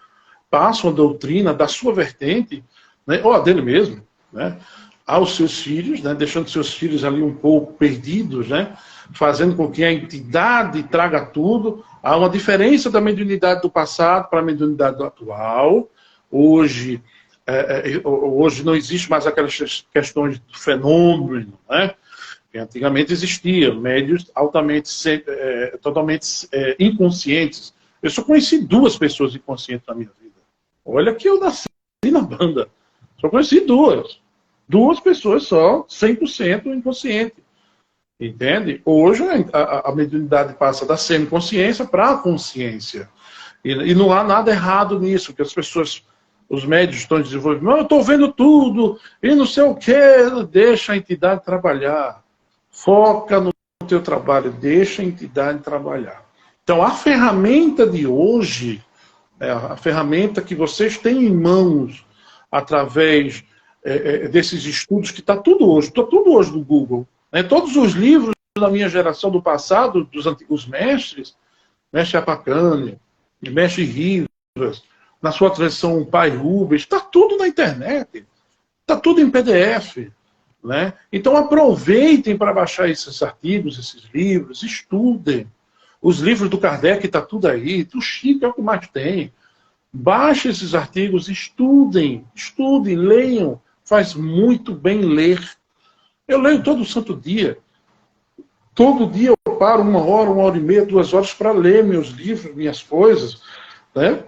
passam a doutrina da sua vertente, né? Ou a dele mesmo, né? Aos seus filhos, né? Deixando seus filhos ali um pouco perdidos, né? Fazendo com que a entidade traga tudo. Há uma diferença da mediunidade do passado para a mediunidade do atual. Hoje não existe mais aquelas questões do fenômeno, né? Que antigamente existia, médios totalmente inconscientes. Eu só conheci 2 pessoas inconscientes na minha vida. Olha que eu nasci na banda. Só conheci 2. 2 pessoas só, 100% inconsciente. Entende? Hoje a mediunidade passa da semiconsciência para a consciência. E não há nada errado nisso, que as pessoas, os médios estão em desenvolvimento. Não, eu estou vendo tudo, e não sei o quê. Deixa a entidade trabalhar. Foca no teu trabalho, deixa a entidade trabalhar. Então, a ferramenta de hoje, a ferramenta que vocês têm em mãos, através desses estudos, que está tudo hoje no Google. Né? Todos os livros da minha geração do passado, dos antigos mestres, mestre Apacane, mestre Rivas, na sua tradição Pai Rubens, está tudo na internet, está tudo em PDF. Né? Então aproveitem para baixar esses artigos, esses livros, estudem. Os livros do Kardec está tudo aí, do Chico é o que mais tem. Baixe esses artigos, estudem, leiam. Faz muito bem ler. Eu leio todo santo dia. Todo dia eu paro 1 hora e meia, 2 horas para ler meus livros, minhas coisas, né?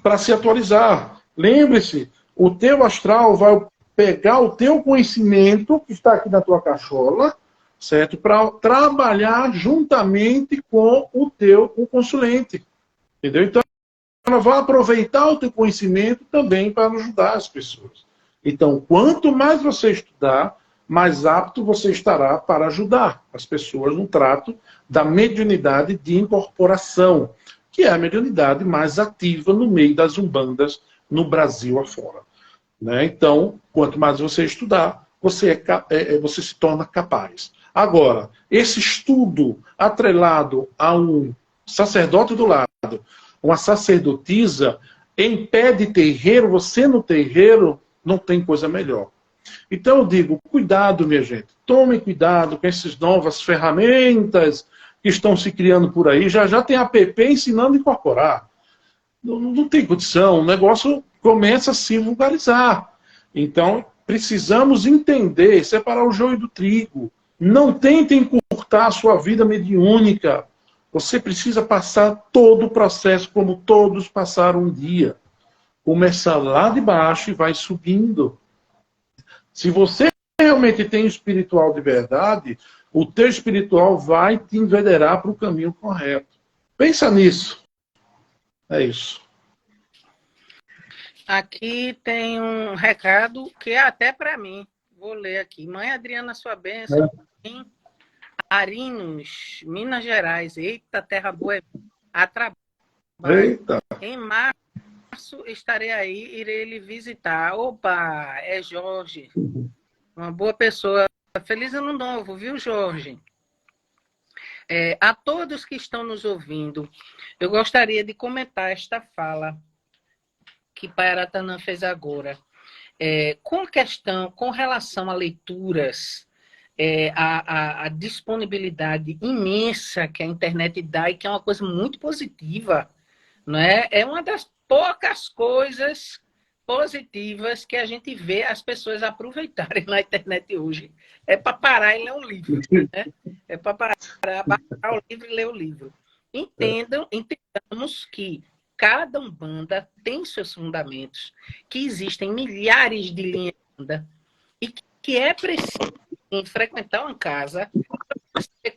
Para se atualizar. Lembre-se, o teu astral vai pegar o teu conhecimento, que está aqui na tua cachola, certo? Para trabalhar juntamente com o consulente. Entendeu? Então, ela vai aproveitar o teu conhecimento também para ajudar as pessoas. Então, quanto mais você estudar, mais apto você estará para ajudar as pessoas no trato da mediunidade de incorporação, que é a mediunidade mais ativa no meio das umbandas no Brasil afora. Né? Então, quanto mais você estudar, você se torna capaz. Agora, esse estudo atrelado a um sacerdote do lado, uma sacerdotisa, em pé de terreiro, você no terreiro, não tem coisa melhor. Então eu digo, cuidado, minha gente. Tomem cuidado com essas novas ferramentas que estão se criando por aí. Já tem app ensinando a incorporar. Não tem condição. O negócio começa a se vulgarizar. Então, precisamos entender, separar o joio do trigo. Não tentem encurtar a sua vida mediúnica. Você precisa passar todo o processo como todos passaram um dia. Começar lá de baixo e vai subindo. Se você realmente tem espiritual de verdade, o teu espiritual vai te enveredar para o caminho correto. Pensa nisso. É isso. Aqui tem um recado que é até para mim. Vou ler aqui. Mãe Adriana, sua bênção. Arinos, Minas Gerais. Eita, terra boa, a trabalho. Eita! Em março estarei aí, irei lhe visitar. Opa, é Jorge, uma boa pessoa. Feliz ano novo, viu, Jorge? A todos que estão nos ouvindo, eu gostaria de comentar esta fala que Payaratanã fez agora. Com relação a leituras, a disponibilidade imensa que a internet dá e que é uma coisa muito positiva, não é? É uma das poucas coisas positivas que a gente vê as pessoas aproveitarem na internet hoje. É para parar e ler um livro, né? É para parar, baixar o livro e ler o livro. Entendamos que cada umbanda tem seus fundamentos, que existem milhares de linhas de umbanda e que é preciso frequentar uma casa,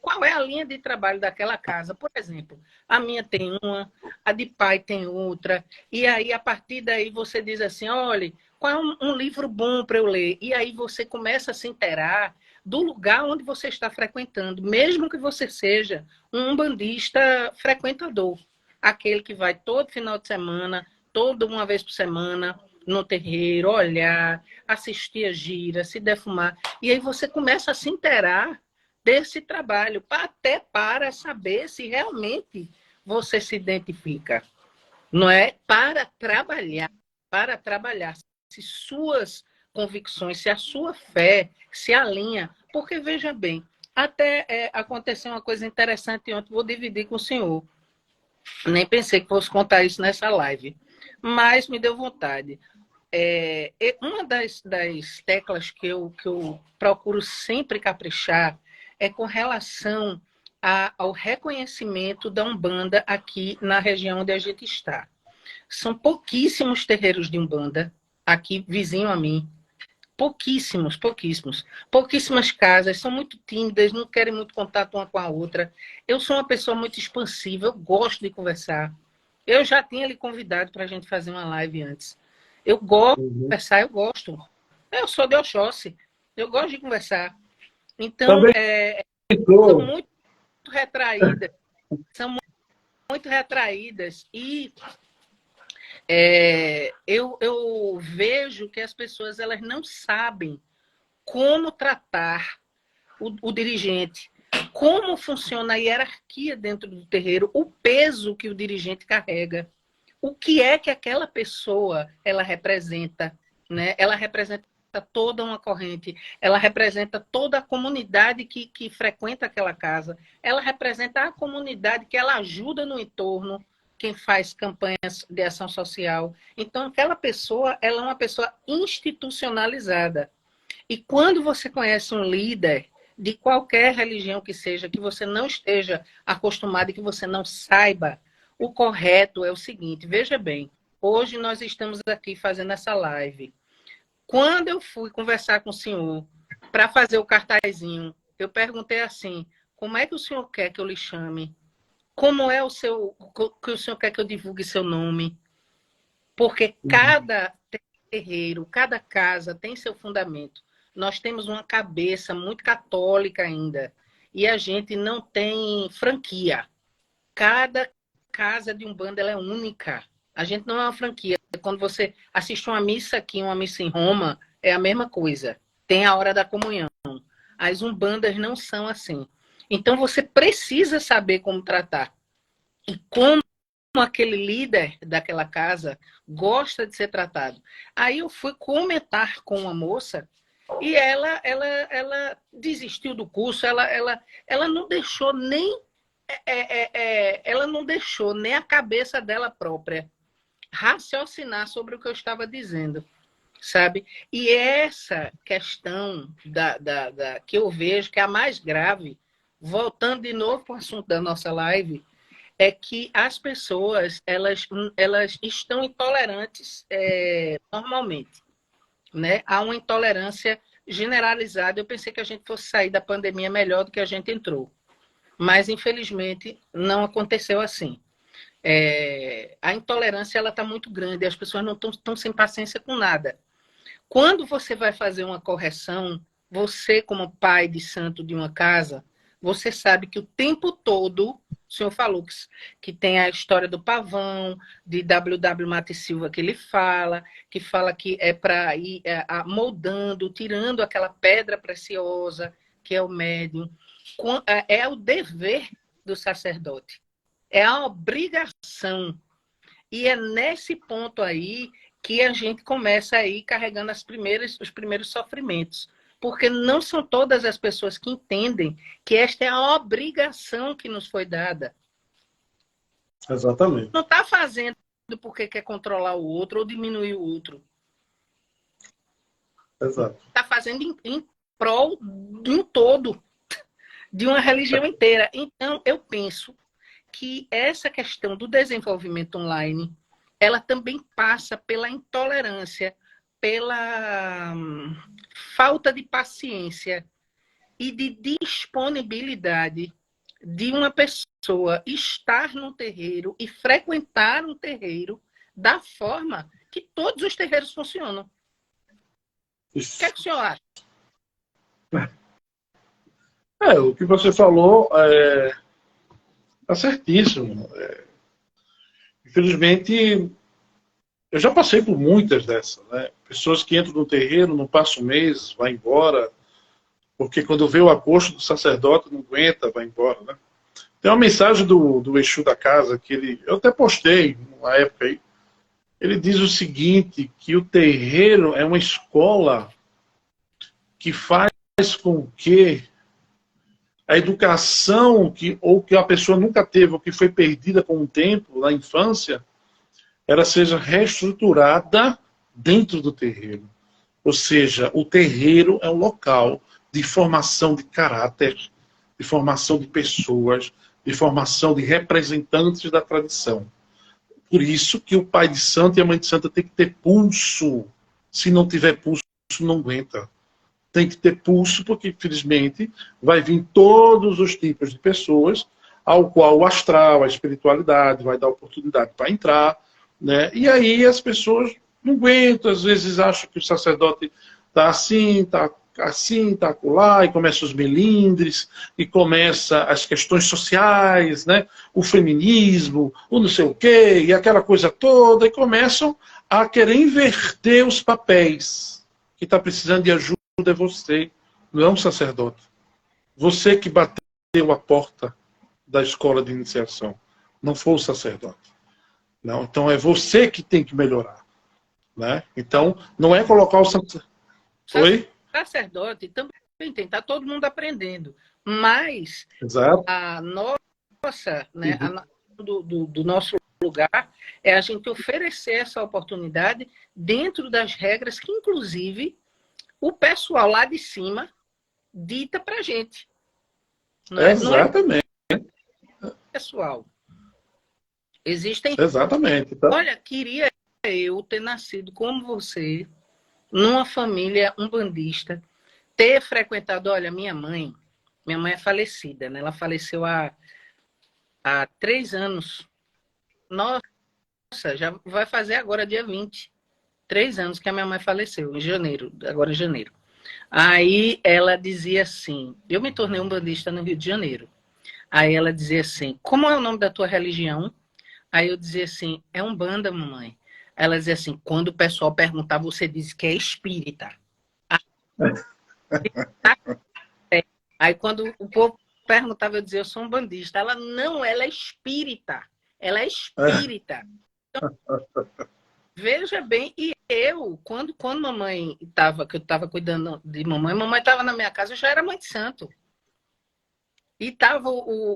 qual é a linha de trabalho daquela casa. Por exemplo, a minha tem uma, a de pai tem outra, e aí a partir daí você diz assim, olha, qual é um livro bom para eu ler? E aí você começa a se inteirar do lugar onde você está frequentando, mesmo que você seja um umbandista frequentador, aquele que vai todo final de semana, toda uma vez por semana, no terreiro, olhar, assistir a gira, se defumar, e aí você começa a se inteirar desse trabalho, até para saber se realmente você se identifica, não é? Para trabalhar, se suas convicções, se a sua fé se alinha, porque veja bem, até aconteceu uma coisa interessante ontem, vou dividir com o senhor, nem pensei que fosse contar isso nessa live, mas me deu vontade. Uma das teclas que eu procuro sempre caprichar é com relação ao reconhecimento da Umbanda aqui na região onde a gente está. São pouquíssimos terreiros de Umbanda aqui vizinho a mim. Pouquíssimos, pouquíssimos. Pouquíssimas casas, são muito tímidas, não querem muito contato uma com a outra. Eu sou uma pessoa muito expansiva, eu gosto de conversar. Eu já tinha lhe convidado para a gente fazer uma live antes. Eu gosto de conversar, eu gosto. Eu sou de Oxóssi, eu gosto de conversar. Então, Também são sou. muito retraídas, são muito retraídas e eu vejo que as pessoas elas não sabem como tratar o dirigente, como funciona a hierarquia dentro do terreiro, o peso que o dirigente carrega, o que é que aquela pessoa ela representa, né? Ela representa toda uma corrente, ela representa toda a comunidade que frequenta aquela casa, ela representa a comunidade que ela ajuda no entorno, quem faz campanhas de ação social. Então, aquela pessoa, ela é uma pessoa institucionalizada. E quando você conhece um líder de qualquer religião que seja, que você não esteja acostumado e que você não saiba, o correto é o seguinte, veja bem, hoje nós estamos aqui fazendo essa live. Quando eu fui conversar com o senhor para fazer o cartazinho, eu perguntei assim, como é que o senhor quer que eu lhe chame? Como é que o senhor quer que eu divulgue seu nome? Porque cada terreiro, cada casa tem seu fundamento. Nós temos uma cabeça muito católica ainda. E a gente não tem franquia. Cada casa de Umbanda ela é única. A gente não é uma franquia. Quando você assiste uma missa aqui, uma missa em Roma, é a mesma coisa. Tem a hora da comunhão. As Umbandas não são assim. Então você precisa saber como tratar. E como aquele líder daquela casa gosta de ser tratado. Aí eu fui comentar com uma moça e ela desistiu do curso, ela não deixou nem ela não deixou nem a cabeça dela própria raciocinar sobre o que eu estava dizendo, sabe? E essa questão que eu vejo que é a mais grave, voltando de novo para o assunto da nossa live, é que as pessoas elas estão intolerantes normalmente, né? Há uma intolerância generalizada. Eu pensei que a gente fosse sair da pandemia melhor do que a gente entrou, mas infelizmente não aconteceu assim. A intolerância ela está muito grande, as pessoas não estão sem paciência com nada. Quando você vai fazer uma correção, você como pai de santo de uma casa, Você sabe que o tempo todo, o senhor falou que tem a história do pavão, de W. Mate Silva que ele que fala que é para ir moldando, tirando aquela pedra preciosa, que é o médium. É o dever do sacerdote, é a obrigação. E é nesse ponto aí que a gente começa a ir carregando os primeiros sofrimentos. Porque não são todas as pessoas que entendem que esta é a obrigação que nos foi dada. Exatamente. Não está fazendo porque quer controlar o outro ou diminuir o outro. Exato. Está fazendo em prol de um todo, de uma religião inteira. Então, eu penso que essa questão do desenvolvimento online, ela também passa pela intolerância, pela falta de paciência e de disponibilidade de uma pessoa estar no terreiro e frequentar um terreiro da forma que todos os terreiros funcionam. Isso. O que é que o senhor acha? O que você falou é certíssimo. Infelizmente, eu já passei por muitas dessas, né? Pessoas que entram no terreiro, não passam um mês, vai embora, porque quando vê o aposto do sacerdote, não aguenta, vai embora, né? Tem uma mensagem do Exu da casa, que eu até postei uma época aí, ele diz o seguinte, que o terreiro é uma escola que faz com que a educação ou que a pessoa nunca teve, ou que foi perdida com o tempo, na infância, ela seja reestruturada dentro do terreiro. Ou seja, o terreiro é um local de formação de caráter, de formação de pessoas, de formação de representantes da tradição. Por isso que o pai de santo e a mãe de santa tem que ter pulso. Se não tiver pulso, não aguenta. Tem que ter pulso, porque, infelizmente, vai vir todos os tipos de pessoas ao qual o astral, a espiritualidade, vai dar oportunidade para entrar, né? E aí as pessoas não aguentam, às vezes acham que o sacerdote está assim, está acolá, e começa os melindres, e começa as questões sociais, né? O feminismo, o não sei o quê, e aquela coisa toda, e começam a querer inverter os papéis. Que está precisando de ajuda é você, não é um sacerdote. Você que bateu a porta da escola de iniciação, não foi o sacerdote. Não, então é você que tem que melhorar. Né? Então, não é colocar o sacerdote. Oi? Sacerdote também tem, está todo mundo aprendendo. Mas Exato. a nossa, né, do nosso lugar é a gente oferecer essa oportunidade dentro das regras que, inclusive, o pessoal lá de cima dita pra gente. Exatamente. Não é pessoal. Existem. Exatamente. Tá? Olha, queria eu ter nascido como você, numa família umbandista, ter frequentado. Olha, minha mãe é falecida, né? Ela faleceu há 3 anos. Nossa, já vai fazer agora dia 20. 3 anos que a minha mãe faleceu, em janeiro, agora em janeiro. Aí ela dizia assim, eu me tornei umbandista no Rio de Janeiro. Aí ela dizia assim, como é o nome da tua religião? Aí eu dizia assim, é Umbanda, mamãe. Ela dizia assim, quando o pessoal perguntar, você diz que é espírita. Aí quando o povo perguntava, eu dizia, eu sou umbandista. Ela, não, ela é espírita. Ela é espírita. Então, veja bem, e eu, quando mamãe estava, que eu estava cuidando de mamãe estava na minha casa, eu já era mãe de santo. E estava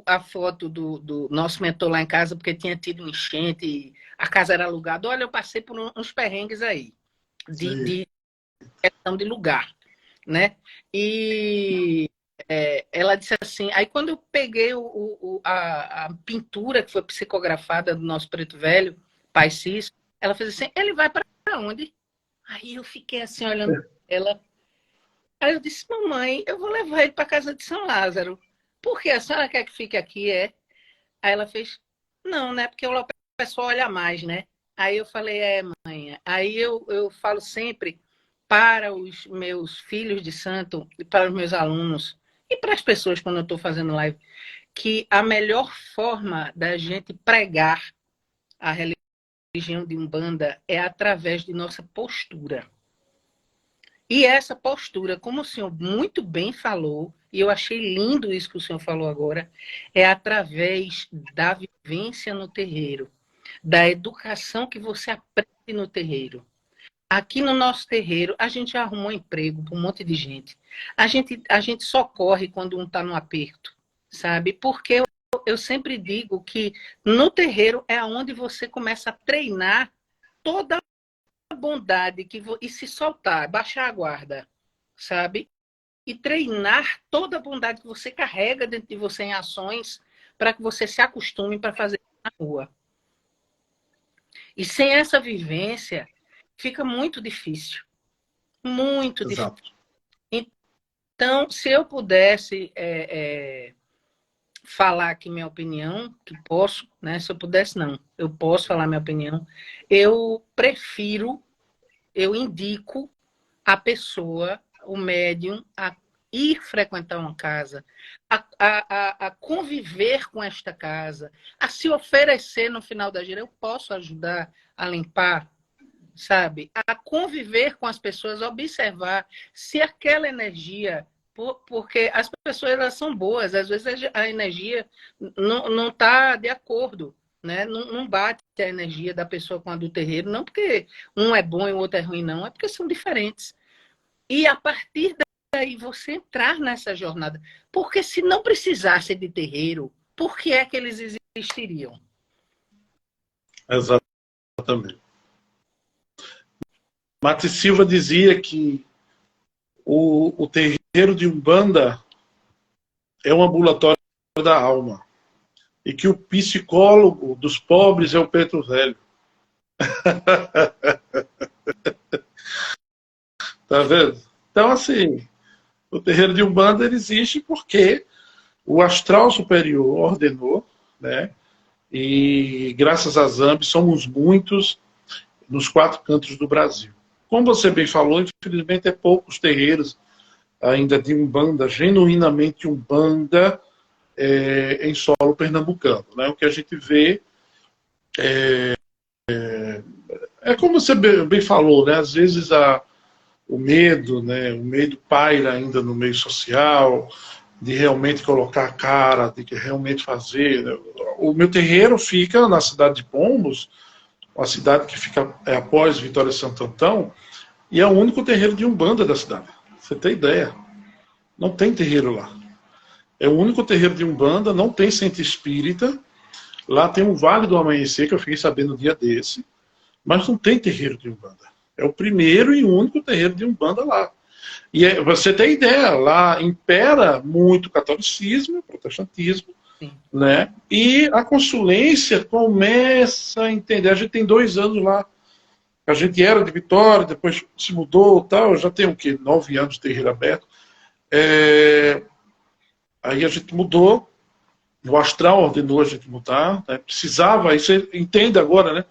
a foto do nosso mentor lá em casa, porque tinha tido um enchente, a casa era alugada. Olha, eu passei por uns perrengues aí, de questão de lugar, né? E ela disse assim, aí quando eu peguei a pintura que foi psicografada do nosso preto velho, Pai Cício, ela fez assim, ele vai para onde? Aí eu fiquei assim, olhando ela. Aí eu disse, mamãe, eu vou levar ele para casa de São Lázaro. Por que a senhora quer que fique aqui, é? Aí ela fez, não, né? Porque o pessoal olha mais, né? Aí eu falei, mãe. Aí eu falo sempre para os meus filhos de santo e para os meus alunos e para as pessoas quando eu estou fazendo live, que a melhor forma da gente pregar a religião de Umbanda é através de nossa postura. E essa postura, como o senhor muito bem falou, e eu achei lindo isso que o senhor falou agora, é através da vivência no terreiro, da educação que você aprende no terreiro. Aqui no nosso terreiro, a gente já arrumou emprego para um monte de gente. A gente só corre quando um está no aperto, sabe? Porque eu sempre digo que no terreiro é onde você começa a treinar toda a bondade e se soltar, baixar a guarda, sabe? E treinar toda a bondade que você carrega dentro de você em ações para que você se acostume para fazer na rua. E sem essa vivência, fica muito difícil. Muito Exato. difícil. Então, se eu pudesse falar aqui minha opinião, que posso, né? Se eu pudesse, não. Eu posso falar minha opinião. Eu indico a pessoa, o médium, a ir frequentar uma casa, a conviver com esta casa, a se oferecer no final da gira. Eu posso ajudar a limpar, sabe? A conviver com as pessoas, observar se aquela energia, porque as pessoas elas são boas, às vezes a energia não está de acordo, né? Não bate a energia da pessoa com a do terreiro, não porque um é bom e o outro é ruim, não, é porque são diferentes. E a partir daí você entrar nessa jornada, porque se não precisasse de terreiro, por que é que eles existiriam? Exatamente. Mate Silva dizia que o terreiro de Umbanda é um ambulatório da alma e que o psicólogo dos pobres é o preto velho. Tá vendo? Então, assim, o terreiro de Umbanda ele existe porque o astral superior ordenou, né? E graças a Zambi somos muitos nos 4 cantos do Brasil. Como você bem falou, infelizmente é poucos terreiros ainda de Umbanda, genuinamente Umbanda, em solo pernambucano. Né? O que a gente vê é como você bem falou, né? Às vezes o medo, né? O medo paira ainda no meio social, de realmente colocar a cara, de realmente fazer. Né? O meu terreiro fica na cidade de Pombos, uma cidade que fica após Vitória de Santo Antão, e é o único terreiro de Umbanda da cidade. Você tem ideia? Não tem terreiro lá. É o único terreiro de Umbanda, não tem centro espírita. Lá tem um Vale do Amanhecer, que eu fiquei sabendo no dia desse, mas não tem terreiro de Umbanda. É o primeiro e único terreiro de Umbanda lá. E você tem ideia, lá impera muito catolicismo, protestantismo, né? E a consulência começa a entender. A gente tem 2 anos lá. A gente era de Vitória, depois se mudou, tal. Já tem o quê? 9 anos de terreiro aberto. Aí a gente mudou. O astral ordenou a gente mudar. Né? Precisava, aí você entende agora, né?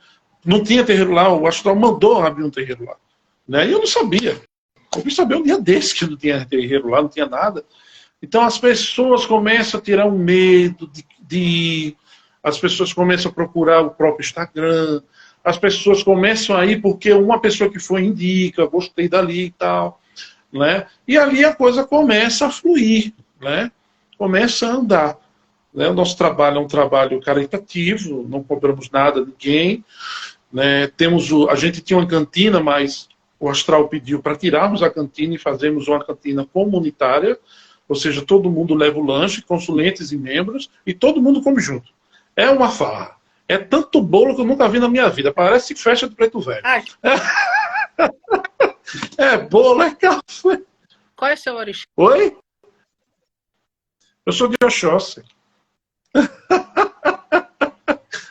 Não tinha terreiro lá. O astral mandou abrir um terreiro lá. Né? E eu não sabia. Eu fui saber um dia desse que não tinha terreiro lá, não tinha nada. Então as pessoas começam a tirar um medo as pessoas começam a procurar o próprio Instagram, as pessoas começam a ir porque uma pessoa que foi indica, gostei dali e tal, né? E ali a coisa começa a fluir, né? Começa a andar. Né? O nosso trabalho é um trabalho caritativo, não cobramos nada a ninguém, né? A gente tinha uma cantina, mas o astral pediu para tirarmos a cantina e fazermos uma cantina comunitária, ou seja, todo mundo leva o lanche, consulentes e membros, e todo mundo come junto. É uma farra. É tanto bolo que eu nunca vi na minha vida. Parece festa do preto velho. É bolo, é café. Qual é seu orixá? Oi? Eu sou de Oxóssi.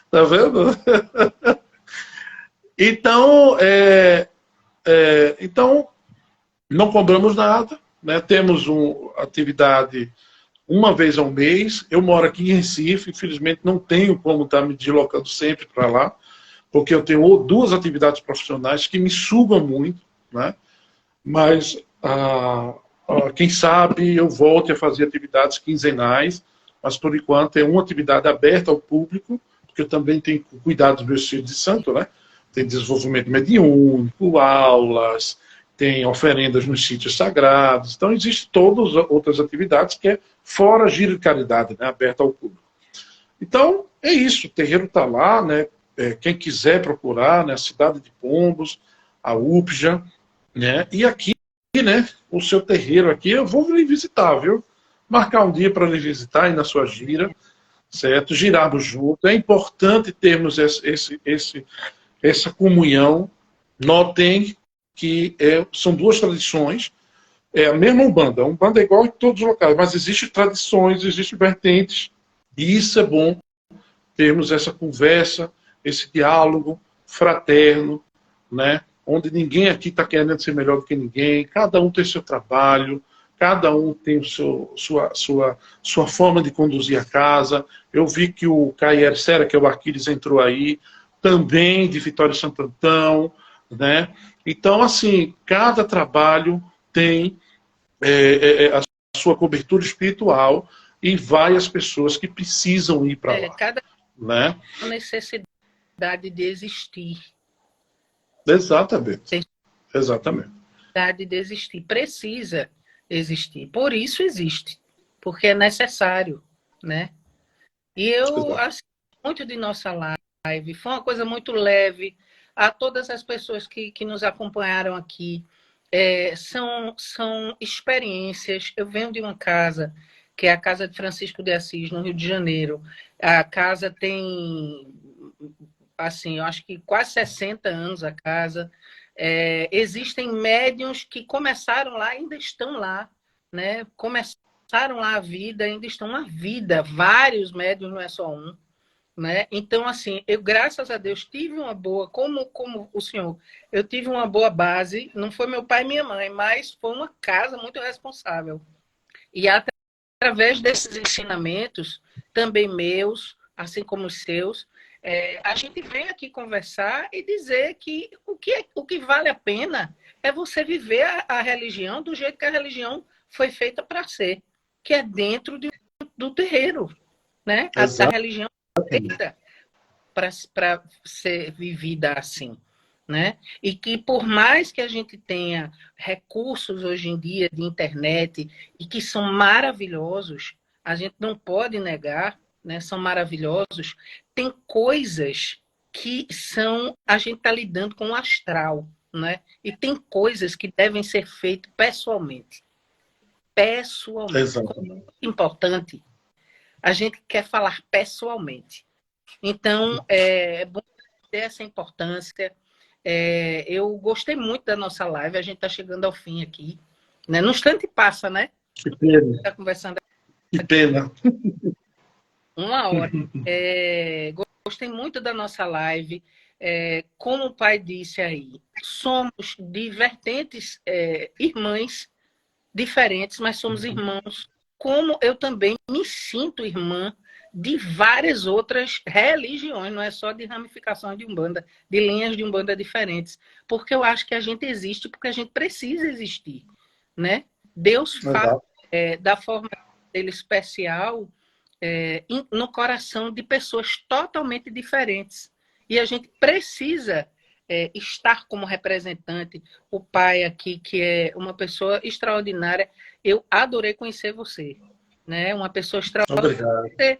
Tá vendo? Então, então, não cobramos nada. Né? Temos atividade uma vez ao mês. Eu moro aqui em Recife, infelizmente não tenho como estar me deslocando sempre para lá, porque eu tenho 2 atividades profissionais que me sugam muito, né? Mas Quem sabe eu volte a fazer atividades quinzenais, mas por enquanto é uma atividade aberta ao público, porque eu também tenho que cuidar dos meus filhos de santo, né? Tem desenvolvimento mediúnico, aulas, tem oferendas nos sítios sagrados. Então, existem todas as outras atividades que é fora giro de caridade, né? Aberta ao público. Então, é isso. O terreiro está lá, né? Quem quiser procurar, né? A cidade de Pombos, a UPJA, né? E aqui, né? O seu terreiro aqui, eu vou lhe visitar, viu? Marcar um dia para lhe visitar aí na sua gira, certo? Girarmos juntos. É importante termos essa comunhão. Notem que são duas tradições. É a mesma Umbanda. A Umbanda é igual em todos os locais, mas existem tradições, existem vertentes. E isso é bom, termos essa conversa, esse diálogo fraterno, né? Onde ninguém aqui está querendo ser melhor do que ninguém, cada um tem seu trabalho, cada um tem sua forma de conduzir a casa. Eu vi que o Caier Sera, que é o Arquiles, entrou aí, também de Vitória Santo Antão, né? Então, assim, cada trabalho tem a sua cobertura espiritual e várias pessoas que precisam ir para lá. Cada né? necessidade de existir. Exatamente. Exatamente. Necessidade de existir. Precisa existir. Por isso existe. Porque é necessário, né? E eu, assim, muito de nossa live, foi uma coisa muito leve. A todas as pessoas que nos acompanharam aqui, são experiências. Eu venho de uma casa, que é a casa de Francisco de Assis, no Rio de Janeiro. A casa tem, assim, eu acho que quase 60 anos a casa. Existem médiuns que começaram lá, ainda estão lá, né? Começaram lá a vida, ainda estão na vida. Vários médiuns, não é só um. Né? Então, assim, eu, graças a Deus, tive uma boa, como o senhor, eu tive uma boa base, não foi meu pai e minha mãe, mas foi uma casa muito responsável. E através desses ensinamentos, também meus, assim como os seus, a gente vem aqui conversar e dizer que o que vale a pena é você viver a religião do jeito que a religião foi feita para ser, que é dentro do terreiro, né? A religião feita para ser vivida assim, né? E que por mais que a gente tenha recursos hoje em dia de internet e que são maravilhosos, a gente não pode negar, né? São maravilhosos. Tem coisas que a gente está lidando com o astral, né? E tem coisas que devem ser feitas pessoalmente. Pessoalmente. Exatamente. Importante. A gente quer falar pessoalmente. Então, é bom ter essa importância. Eu gostei muito da nossa live, a gente está chegando ao fim aqui. Né? No instante passa, né? Que pena. Está conversando. Que pena. Uma hora. Gostei muito da nossa live. Como o pai disse aí, somos de vertentes irmãs diferentes, mas somos irmãos. Como eu também me sinto irmã de várias outras religiões, não é só de ramificações de Umbanda, de linhas de Umbanda diferentes. Porque eu acho que a gente existe porque a gente precisa existir, né? Deus fala da forma dele especial no coração de pessoas totalmente diferentes. E a gente precisa estar como representante. O pai aqui, que é uma pessoa extraordinária, eu adorei conhecer você, né? Uma pessoa extraordinária. Obrigado.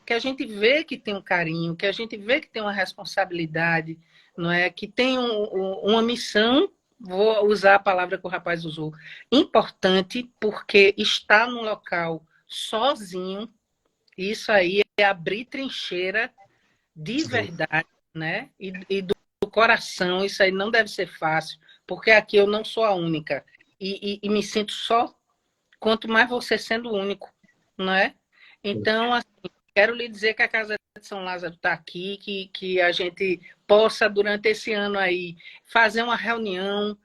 Que a gente vê que tem um carinho, que a gente vê que tem uma responsabilidade, não é? Que tem uma missão, vou usar a palavra que o rapaz usou, importante, porque está num local sozinho, isso aí é abrir trincheira de verdade, né? E do coração, isso aí não deve ser fácil, porque aqui eu não sou a única. E me sinto só, quanto mais você sendo único, não é? Então, assim, quero lhe dizer que a Casa de São Lázaro está aqui, que a gente possa, durante esse ano aí, fazer uma reunião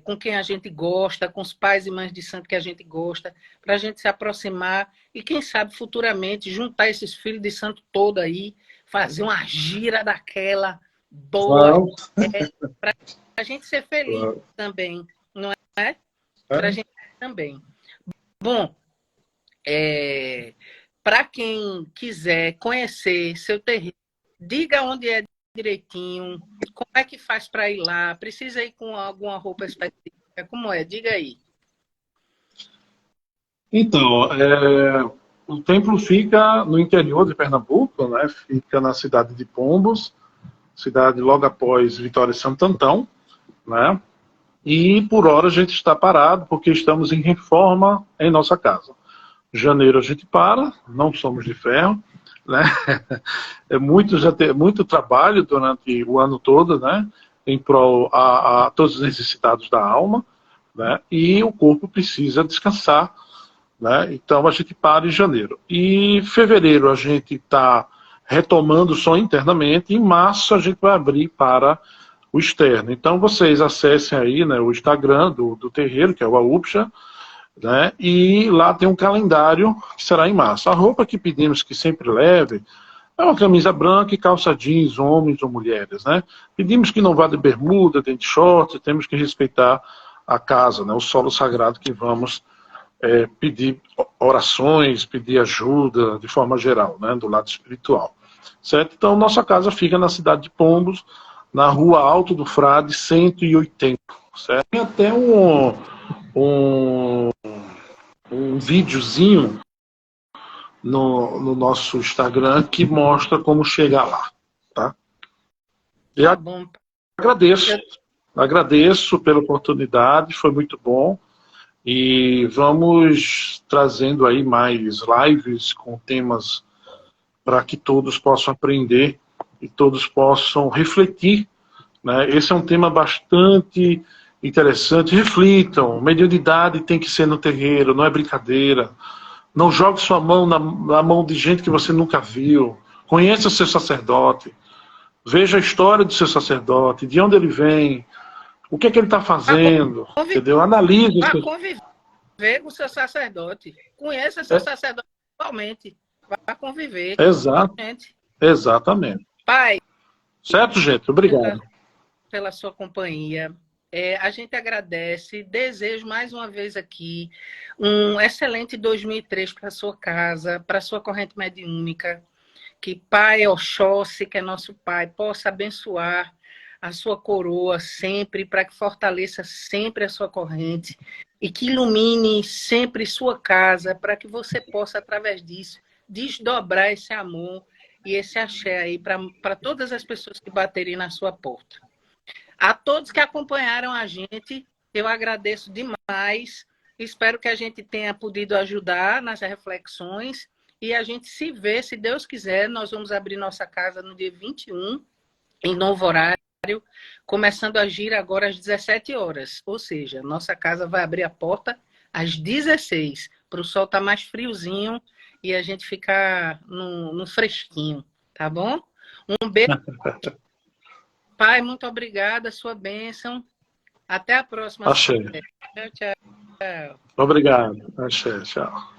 com quem a gente gosta, com os pais e mães de santo que a gente gosta, para a gente se aproximar e, quem sabe, futuramente, juntar esses filhos de santo todo aí, fazer uma gira daquela boa, para a gente ser feliz também, não é? para a gente também. Bom, para quem quiser conhecer seu terreno, diga onde é direitinho, como é que faz para ir lá, precisa ir com alguma roupa específica, como é? Diga aí. Então, o templo fica no interior de Pernambuco, né? Fica na cidade de Pombos, cidade logo após Vitória e Santo Antão, né? E por hora a gente está parado porque estamos em reforma em nossa casa. Janeiro a gente para, não somos de ferro, né? Muito trabalho durante o ano todo, né? Em prol a todos os necessitados da alma, né? E o corpo precisa descansar, né? Então a gente para em janeiro. E fevereiro a gente está retomando só internamente. Em março a gente vai abrir para o externo. Então vocês acessem aí, né, o Instagram do terreiro, que é o AUPSA, né, e lá tem um calendário que será em março. A roupa que pedimos que sempre leve é uma camisa branca e calça jeans, homens ou mulheres, né? Pedimos que não vá de bermuda, nem de short, temos que respeitar a casa, né, o solo sagrado que vamos pedir orações, pedir ajuda de forma geral, né, do lado espiritual. Certo? Então, nossa casa fica na cidade de Pombos, na rua Alto do Frade, 180. Certo? Tem até um videozinho no nosso Instagram que mostra como chegar lá. Tá? E Tá bom. agradeço pela oportunidade, foi muito bom. E vamos trazendo aí mais lives com temas para que todos possam aprender e todos possam refletir, né? Esse é um tema bastante interessante. Reflitam, mediunidade tem que ser no terreiro, não é brincadeira. Não jogue sua mão na mão de gente que você nunca viu. Conheça o seu sacerdote. Veja a história do seu sacerdote, de onde ele vem, o que é que ele está fazendo, entendeu? Analise. Vá conviver com o seu sacerdote. Conheça seu sacerdote atualmente. Vá conviver. Exato. Gente. Exatamente. Pai. Certo, gente? Obrigado. Pela sua companhia. A gente agradece. Desejo mais uma vez aqui um excelente 2003 para sua casa, para sua corrente mediúnica. Que Pai Oxóssi, que é nosso Pai, possa abençoar a sua coroa sempre, para que fortaleça sempre a sua corrente e que ilumine sempre sua casa, para que você possa, através disso, desdobrar esse amor e esse axé aí para todas as pessoas que baterem na sua porta. A todos que acompanharam a gente, eu agradeço demais. Espero que a gente tenha podido ajudar nas reflexões. E a gente se vê, se Deus quiser, nós vamos abrir nossa casa no dia 21, em novo horário, começando a agir agora às 17 horas. Ou seja, nossa casa vai abrir a porta às 16, para o sol estar mais friozinho e a gente ficar no fresquinho, tá bom? Um beijo. Pai, muito obrigada, sua bênção. Até a próxima. Axé. Tchau, tchau. Obrigado. Axé, tchau.